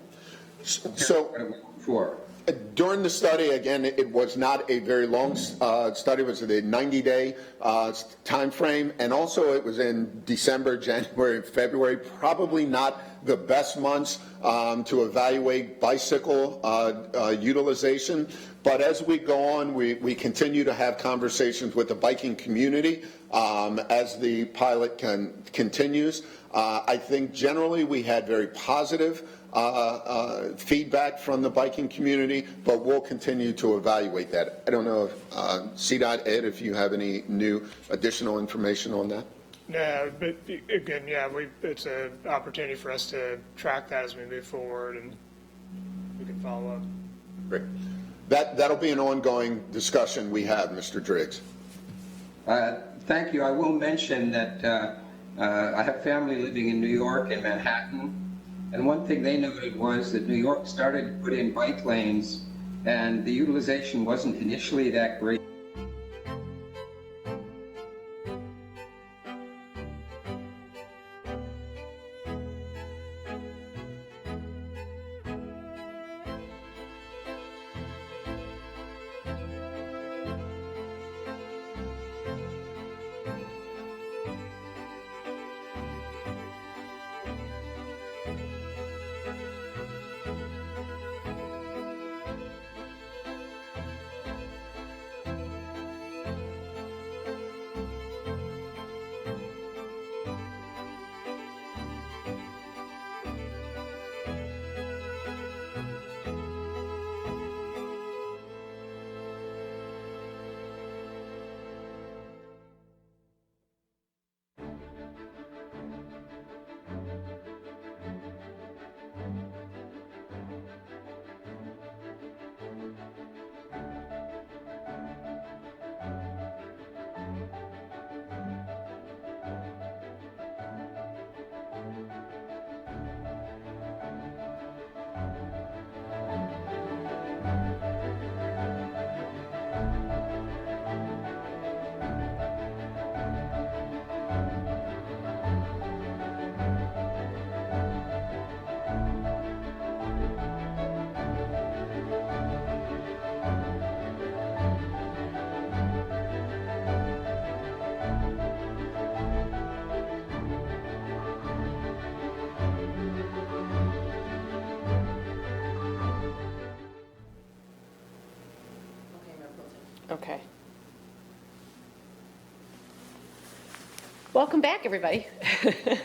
Speaker 11: During the study, again, it was not a very long study. It was a 90-day time frame, and also it was in December, January, February, probably not the best months to evaluate bicycle utilization. But as we go on, we continue to have conversations with the biking community as the pilot continues. I think generally we had very positive feedback from the biking community, but we'll continue to evaluate that. I don't know if CDOT, Ed, if you have any new additional information on that.
Speaker 9: No, but again, yeah, it's an opportunity for us to track that as we move forward, and we can follow up.
Speaker 11: Great. That'll be an ongoing discussion we have, Mr. Driggs.
Speaker 3: Thank you. I will mention that I have family living in New York and Manhattan, and one thing they noted was that New York started to put in bike lanes, and the utilization wasn't initially that great.
Speaker 1: Okay. Welcome back, everybody. I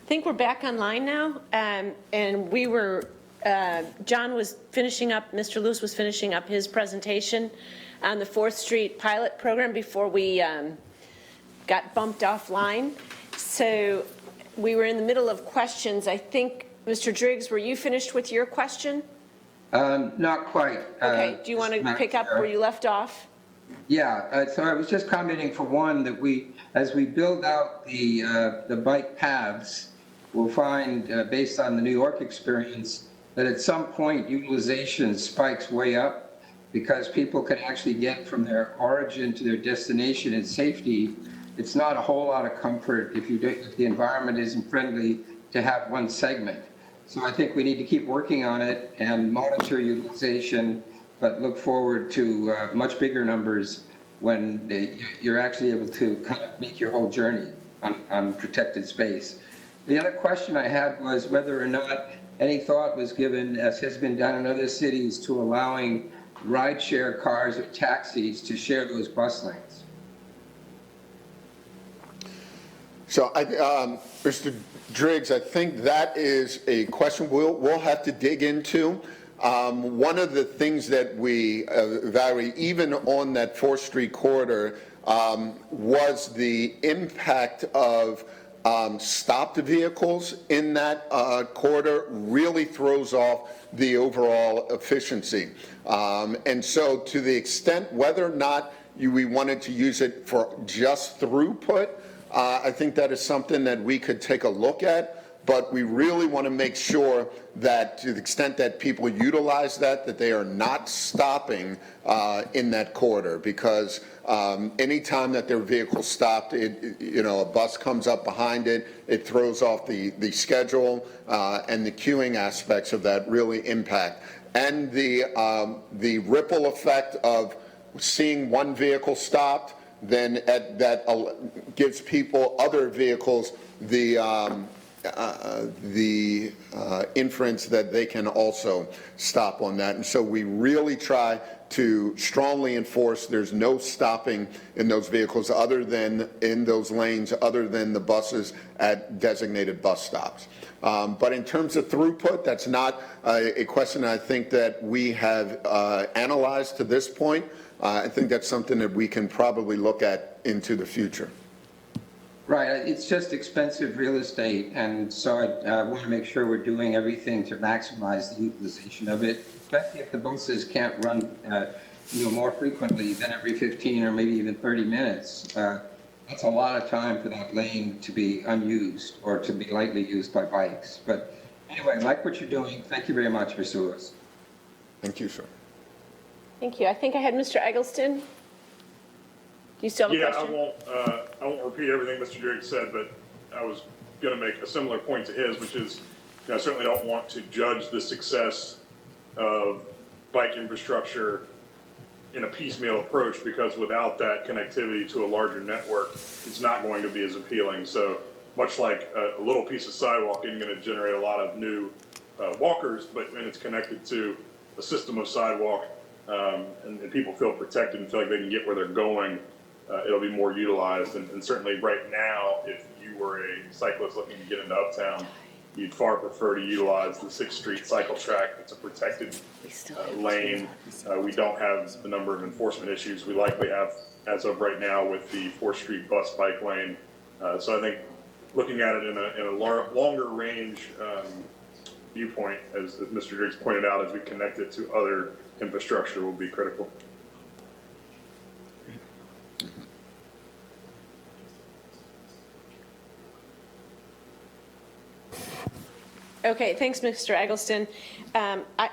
Speaker 1: think we're back online now. And we were, John was finishing up, Mr. Lewis was finishing up his presentation on the 4th Street pilot program before we got bumped offline. So we were in the middle of questions. I think, Mr. Driggs, were you finished with your question?
Speaker 3: Not quite.
Speaker 1: Okay, do you want to pick up where you left off?
Speaker 3: Yeah, so I was just commenting for one that as we build out the bike paths, we'll find, based on the New York experience, that at some point utilization spikes way up because people can actually get from their origin to their destination in safety. It's not a whole lot of comfort if the environment isn't friendly to have one segment. So I think we need to keep working on it and monitor utilization, but look forward to much bigger numbers when you're actually able to kind of make your whole journey on protected space. The other question I had was whether or not any thought was given, as has been done in other cities, to allowing rideshare cars or taxis to share those bus lanes.
Speaker 11: So, Mr. Driggs, I think that is a question we'll have to dig into. One of the things that we evaluate, even on that 4th Street corridor, was the impact of stopped vehicles in that corridor really throws off the overall efficiency. And so to the extent whether or not we wanted to use it for just throughput, I think that is something that we could take a look at, but we really want to make sure that to the extent that people utilize that they are not stopping in that corridor, because anytime that their vehicle stopped, a bus comes up behind it, it throws off the schedule, and the queuing aspects of that really impact. And the ripple effect of seeing one vehicle stopped, then that gives people, other vehicles, the inference that they can also stop on that. And so we really try to strongly enforce there's no stopping in those vehicles other than in those lanes, other than the buses at designated bus stops. But in terms of throughput, that's not a question I think that we have analyzed to this point. I think that's something that we can probably look at into the future.
Speaker 3: Right, it's just expensive real estate, and so I want to make sure we're doing everything to maximize the utilization of it, especially if the buses can't run more frequently than every 15 or maybe even 30 minutes. That's a lot of time for that lane to be unused or to be lightly used by bikes. But anyway, I like what you're doing. Thank you very much, Mr. Lewis.
Speaker 11: Thank you, sir.
Speaker 1: Thank you. I think I had Mr. Eggleston. Do you still have a question?
Speaker 12: I won't repeat everything Mr. Driggs said, but I was going to make a similar point to his, which is, I certainly don't want to judge the success of bike infrastructure in a piecemeal approach, because without that connectivity to a larger network, it's not going to be as appealing. So much like a little piece of sidewalk isn't going to generate a lot of new walkers, but when it's connected to a system of sidewalk, and people feel protected and feel like they can get where they're going, it'll be more utilized. And certainly right now, if you were a cyclist looking to get into Uptown, you'd far prefer to utilize the 6th Street cycle track. It's a protected lane. We don't have the number of enforcement issues we likely have as of right now with the 4th Street bus bike lane. So I think looking at it in a longer range viewpoint, as Mr. Driggs pointed out, as we connect it to other infrastructure, will be critical.
Speaker 1: Okay, thanks, Mr. Eggleston. I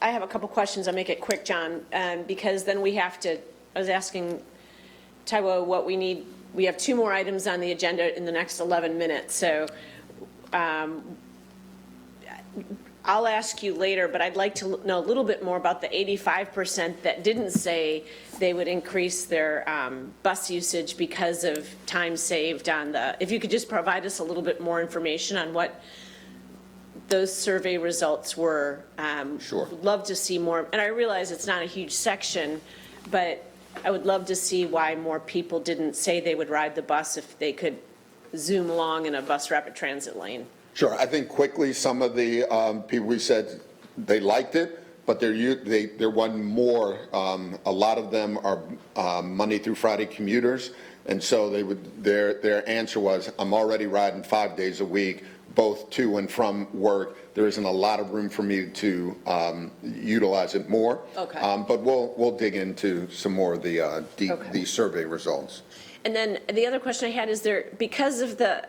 Speaker 1: have a couple questions. I'll make it quick, John, because then we have to, I was asking Taiwo what we need. We have 2 more items on the agenda in the next 11 minutes. So I'll ask you later, but I'd like to know a little bit more about the 85% that didn't say they would increase their bus usage because of time saved on the, if you could just provide us a little bit more information on what those survey results were.
Speaker 11: Sure.
Speaker 1: Would love to see more. And I realize it's not a huge section, but I would love to see why more people didn't say they would ride the bus if they could zoom along in a bus rapid transit lane.
Speaker 11: Sure. I think quickly some of the people we said they liked it, but there wasn't more. A lot of them are Monday through Friday commuters, and so their answer was, I'm already riding 5 days a week, both to and from work. There isn't a lot of room for me to utilize it more.
Speaker 1: Okay.
Speaker 11: But we'll dig into some more of the survey results.
Speaker 1: And then the other question I had is because of the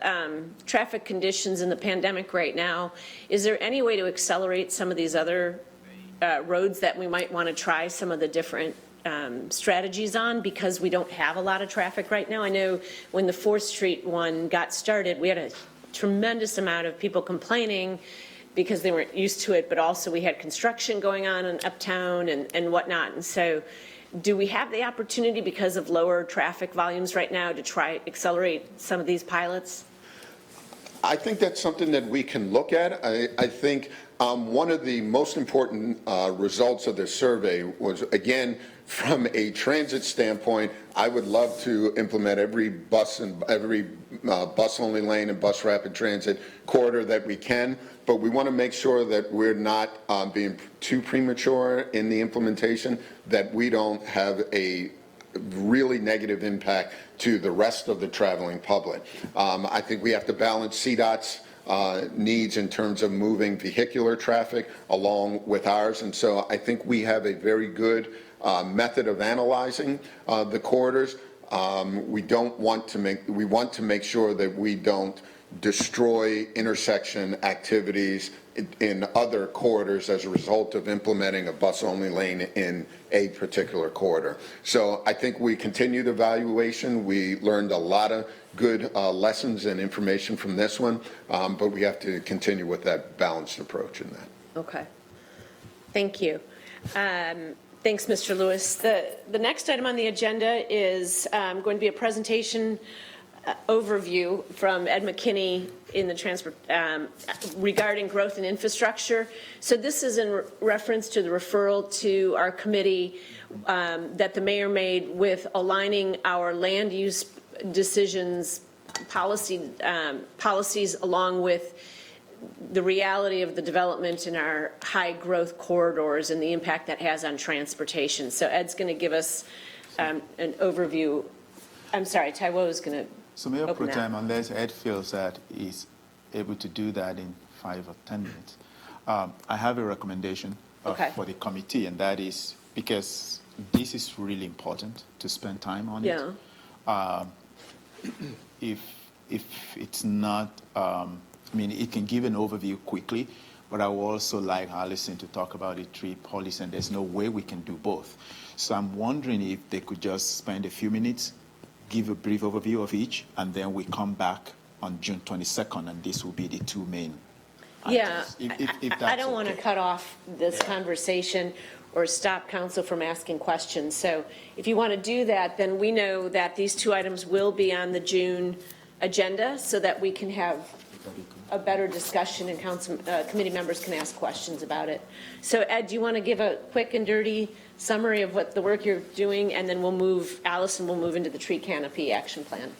Speaker 1: traffic conditions in the pandemic right now, is there any way to accelerate some of these other roads that we might want to try some of the different strategies on, because we don't have a lot of traffic right now? I know when the 4th Street one got started, we had a tremendous amount of people complaining because they weren't used to it, but also we had construction going on in Uptown and whatnot. And so do we have the opportunity, because of lower traffic volumes right now, to try accelerate some of these pilots?
Speaker 11: I think that's something that we can look at. I think one of the most important results of this survey was, again, from a transit standpoint, I would love to implement every bus only lane and bus rapid transit corridor that we can, but we want to make sure that we're not being too premature in the implementation, that we don't have a really negative impact to the rest of the traveling public. I think we have to balance CDOT's needs in terms of moving vehicular traffic along with ours, and so I think we have a very good method of analyzing the corridors. We want to make sure that we don't destroy intersection activities in other corridors as a result of implementing a bus-only lane in a particular corridor. So I think we continue the evaluation. We learned a lot of good lessons and information from this one, but we have to continue with that balanced approach in that.
Speaker 1: Okay. Thank you. Thanks, Mr. Lewis. The next item on the agenda is going to be a presentation overview from Ed McKinney in the transport regarding growth and infrastructure. So this is in reference to the referral to our committee that the mayor made with aligning our land use decisions policies along with the reality of the development in our high growth corridors and the impact that has on transportation. So Ed's going to give us an overview. I'm sorry, Taiwo is going to
Speaker 7: So Mayor Pro Tem, unless Ed feels that he's able to do that in 5 or 10 minutes, I have a recommendation for the committee, and that is because this is really important to spend time on it. If it's not, I mean, it can give an overview quickly, but I would also like Allison to talk about the 3 policies, and there's no way we can do both. So I'm wondering if they could just spend a few minutes, give a brief overview of each, and then we come back on June 22nd, and this will be the 2 main items. If that's
Speaker 1: I don't want to cut off this conversation or stop council from asking questions. So if you want to do that, then we know that these 2 items will be on the June agenda so that we can have a better discussion and council committee members can ask questions about it. So Ed, do you want to give a quick and dirty summary of what the work you're doing, and then Allison will move into the tree canopy action plan?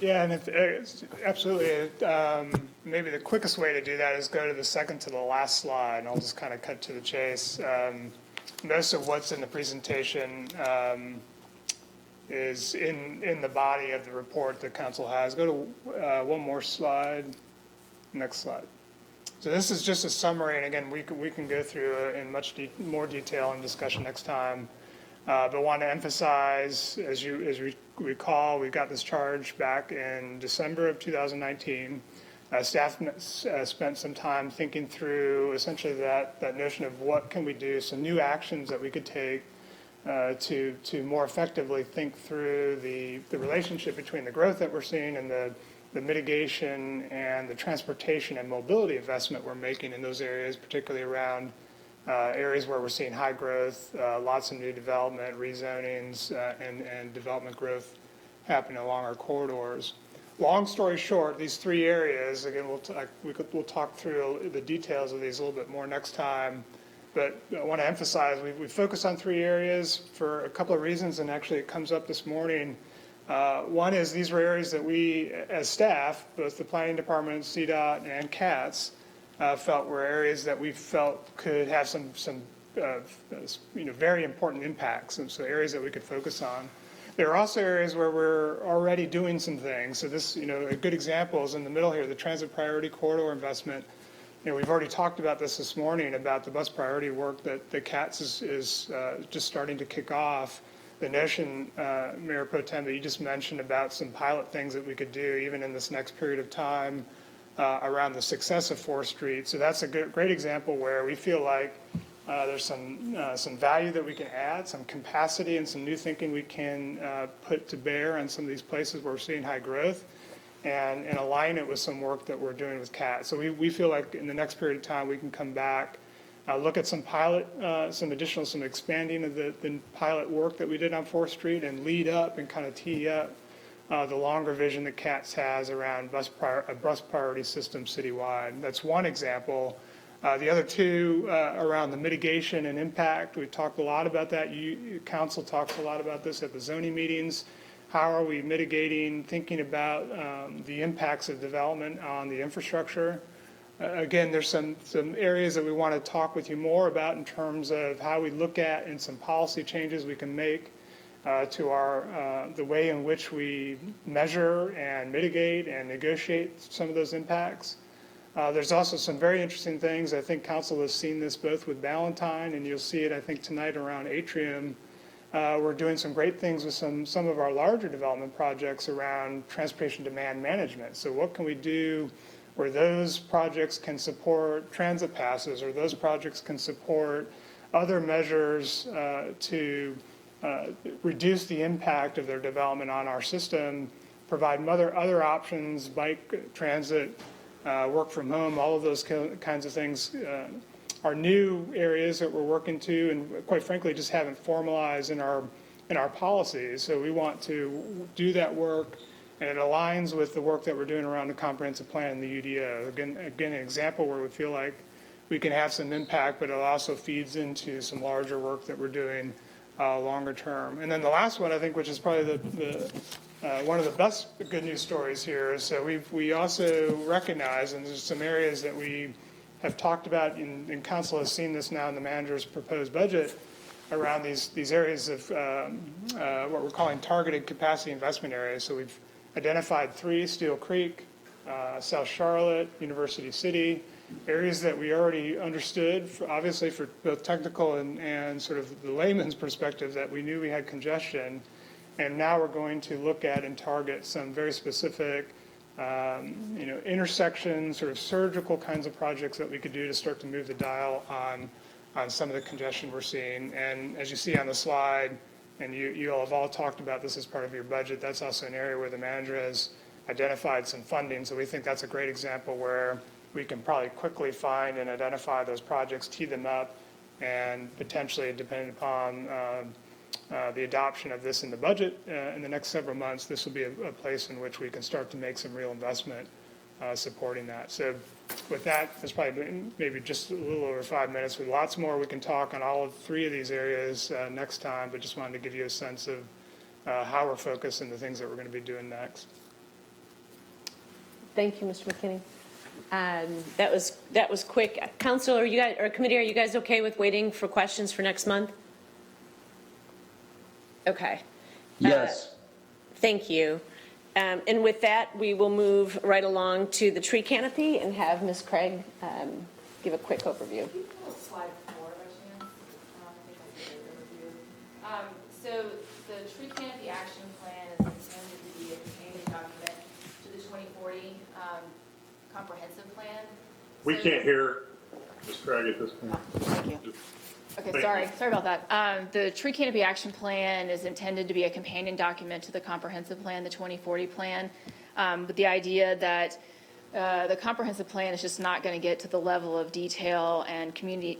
Speaker 9: Yeah, and absolutely. Maybe the quickest way to do that is go to the second to the last slide, and I'll just kind of cut to the chase. Most of what's in the presentation is in the body of the report the council has. Go to one more slide. Next slide. So this is just a summary, and again, we can go through in much more detail and discussion next time. But want to emphasize, as you recall, we got this charge back in December of 2019. Staff spent some time thinking through essentially that notion of what can we do, some new actions that we could take to more effectively think through the relationship between the growth that we're seeing and the mitigation and the transportation and mobility investment we're making in those areas, particularly around areas where we're seeing high growth, lots of new development, rezonings, and development growth happening along our corridors. Long story short, these 3 areas, again, we'll talk through the details of these a little bit more next time. But I want to emphasize, we focus on 3 areas for a couple of reasons, and actually it comes up this morning. One is these were areas that we, as staff, both the planning department, CDOT, and CATS, felt were areas that we felt could have some very important impacts, and so areas that we could focus on. There are also areas where we're already doing some things. So this, a good example is in the middle here, the transit priority corridor investment. We've already talked about this morning about the bus priority work that the CATS is just starting to kick off. The notion, Mayor Pro Tem, that you just mentioned about some pilot things that we could do even in this next period of time around the success of 4th Street. So that's a great example where we feel like there's some value that we can add, some capacity and some new thinking we can put to bear on some of these places where we're seeing high growth, and align it with some work that we're doing with CAT. So we feel like in the next period of time we can come back, look at some pilot, some expanding of the pilot work that we did on 4th Street, and lead up and kind of tee up the longer vision that CATS has around a bus priority system citywide. That's one example. The other 2 around the mitigation and impact. We've talked a lot about that. Council talks a lot about this at the zoning meetings. How are we mitigating, thinking about the impacts of development on the infrastructure? Again, there's some areas that we want to talk with you more about in terms of how we look at and some policy changes we can make to the way in which we measure and mitigate and negotiate some of those impacts. There's also some very interesting things. I think Council has seen this both with Ballantyne, and you'll see it, I think, tonight around Atrium. We're doing some great things with some of our larger development projects around transportation demand management. So what can we do where those projects can support transit passes, or those projects can support other measures to reduce the impact of their development on our system, provide other options, bike, transit, work from home, all of those kinds of things are new areas that we're working to, and quite frankly just haven't formalized in our policies. So we want to do that work, and it aligns with the work that we're doing around the comprehensive plan and the UDO. Again, an example where we feel like we can have some impact, but it also feeds into some larger work that we're doing longer term. And then the last one, I think, which is probably one of the best good news stories here, is so we also recognize, and there's some areas that we have talked about, and Council has seen this now in the manager's proposed budget, around these areas of what we're calling targeted capacity investment areas. So we've identified 3: Steel Creek, South Charlotte, University City, areas that we already understood, obviously for both technical and sort of the layman's perspective, that we knew we had congestion. And now we're going to look at and target some very specific intersection, sort of surgical kinds of projects that we could do to start to move the dial on some of the congestion we're seeing. And as you see on the slide, and you all have all talked about this as part of your budget, that's also an area where the manager has identified some funding. So we think that's a great example where we can probably quickly find and identify those projects, tee them up, and potentially, depending upon the adoption of this in the budget in the next several months, this will be a place in which we can start to make some real investment supporting that. So with that, there's probably maybe just a little over 5 minutes. With lots more, we can talk on all 3 of these areas next time, but just wanted to give you a sense of how we're focused and the things that we're going to be doing next.
Speaker 1: Thank you, Mr. McKinney. That was quick. Council, or committee, are you guys okay with waiting for questions for next month? Okay.
Speaker 3: Yes.
Speaker 1: Thank you. And with that, we will move right along to the tree canopy and have Ms. Craig give a quick overview.
Speaker 8: Slide 4, by chance. So the tree canopy action plan is intended to be a companion document to the 2040 comprehensive plan.
Speaker 12: We can't hear Ms. Craig at this point.
Speaker 6: Thank you. Okay, sorry about that. The tree canopy action plan is intended to be a companion document to the comprehensive plan, the 2040 plan, with the idea that the comprehensive plan is just not going to get to the level of detail and community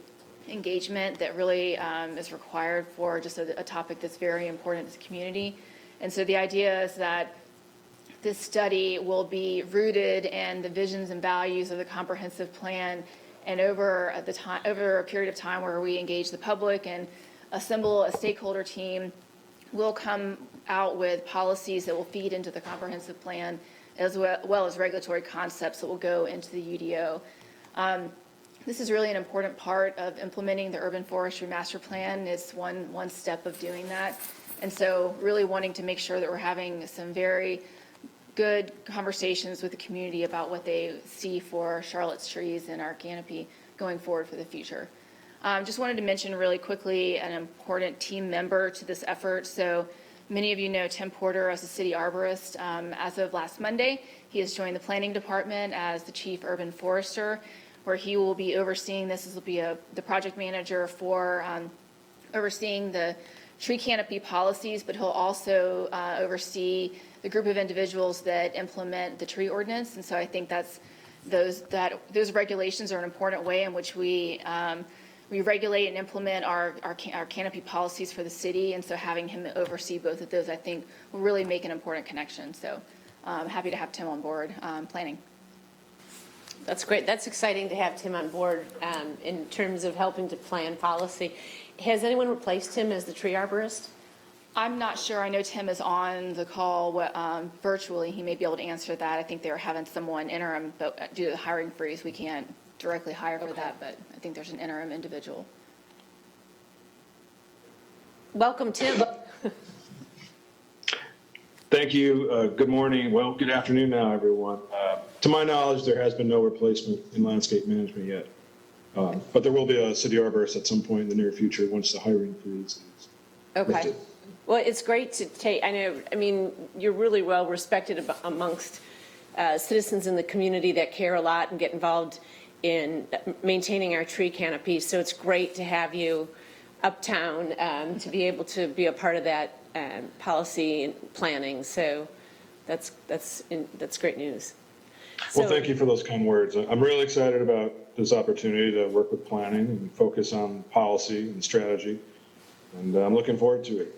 Speaker 6: engagement that really is required for just a topic that's very important to the community. And so the idea is that this study will be rooted in the visions and values of the comprehensive plan And over a period of time where we engage the public and assemble a stakeholder team, we'll come out with policies that will feed into the comprehensive plan, as well as regulatory concepts that will go into the UDO. This is really an important part of implementing the urban forestry master plan. It's one step of doing that. And so really wanting to make sure that we're having some very good conversations with the community about what they see for Charlotte's trees and our canopy going forward for the future. Just wanted to mention really quickly an important team member to this effort. So many of you know Tim Porter as the city arborist. As of last Monday, he has joined the planning department as the chief urban forester, where he will be overseeing this. This will be the project manager for overseeing the tree canopy policies, but he'll also oversee the group of individuals that implement the tree ordinance. And so I think those regulations are an important way in which we regulate and implement our canopy policies for the city. And so having him oversee both of those, I think, will really make an important connection. So I'm happy to have Tim on board planning.
Speaker 1: That's great. That's exciting to have Tim on board in terms of helping to plan policy. Has anyone replaced him as the tree arborist?
Speaker 6: I'm not sure. I know Tim is on the call virtually. He may be able to answer that. I think they were having someone interim, but due to the hiring freeze, we can't directly hire for that, but I think there's an interim individual.
Speaker 1: Welcome, Tim.
Speaker 13: Thank you. Good morning. Well, good afternoon now, everyone. To my knowledge, there has been no replacement in landscape management yet. But there will be a city arborist at some point in the near future once the hiring freeze is lifted.
Speaker 1: Well, it's great to take, I mean, you're really well respected amongst citizens in the community that care a lot and get involved in maintaining our tree canopy. So it's great to have you uptown to be able to be a part of that policy and planning. So that's great news.
Speaker 13: Well, thank you for those kind words. I'm really excited about this opportunity to work with planning and focus on policy and strategy, and I'm looking forward to it.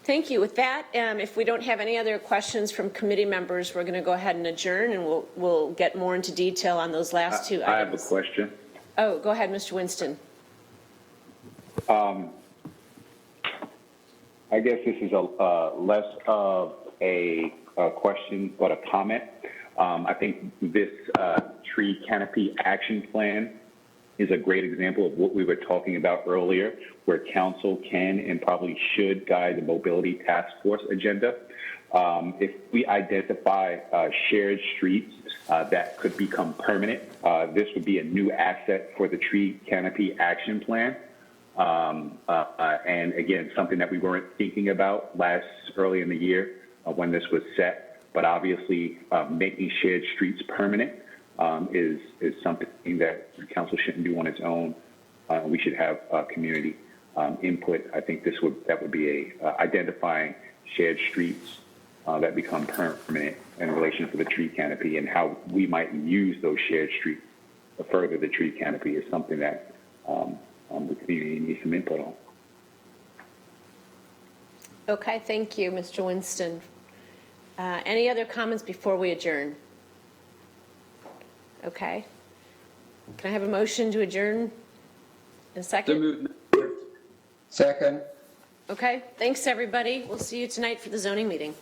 Speaker 1: Thank you. With that, if we don't have any other questions from committee members, we're going to go ahead and adjourn, and we'll get more into detail on those last two items.
Speaker 5: I have a question.
Speaker 1: Oh, go ahead, Mr. Winston.
Speaker 5: I guess this is less of a question, but a comment. I think this tree canopy action plan is a great example of what we were talking about earlier, where council can and probably should guide the mobility task force agenda. If we identify shared streets that could become permanent, this would be a new asset for the tree canopy action plan. And again, something that we weren't thinking about early in the year when this was set. But obviously, making shared streets permanent is something that the council shouldn't do on its own. We should have community input. I think that would be identifying shared streets that become permanent in relation to the tree canopy, and how we might use those shared streets to further the tree canopy is something that the community needs some input on.
Speaker 1: Okay, thank you, Mr. Winston. Any other comments before we adjourn? Okay. Can I have a motion to adjourn in a second?
Speaker 3: Second.
Speaker 1: Okay, thanks, everybody. We'll see you tonight for the zoning meeting.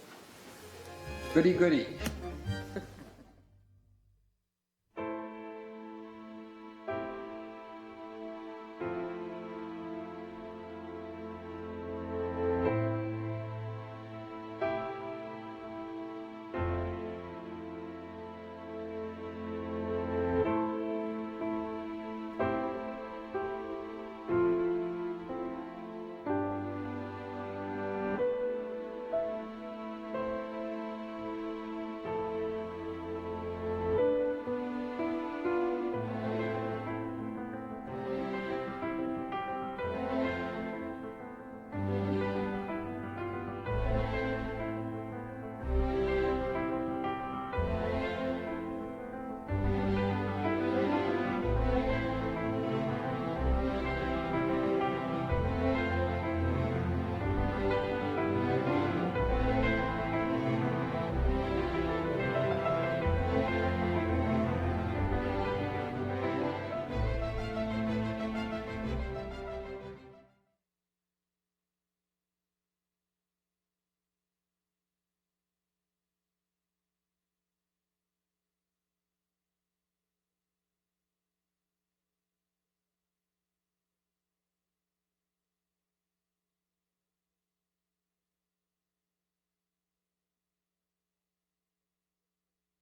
Speaker 3: Goody, goody.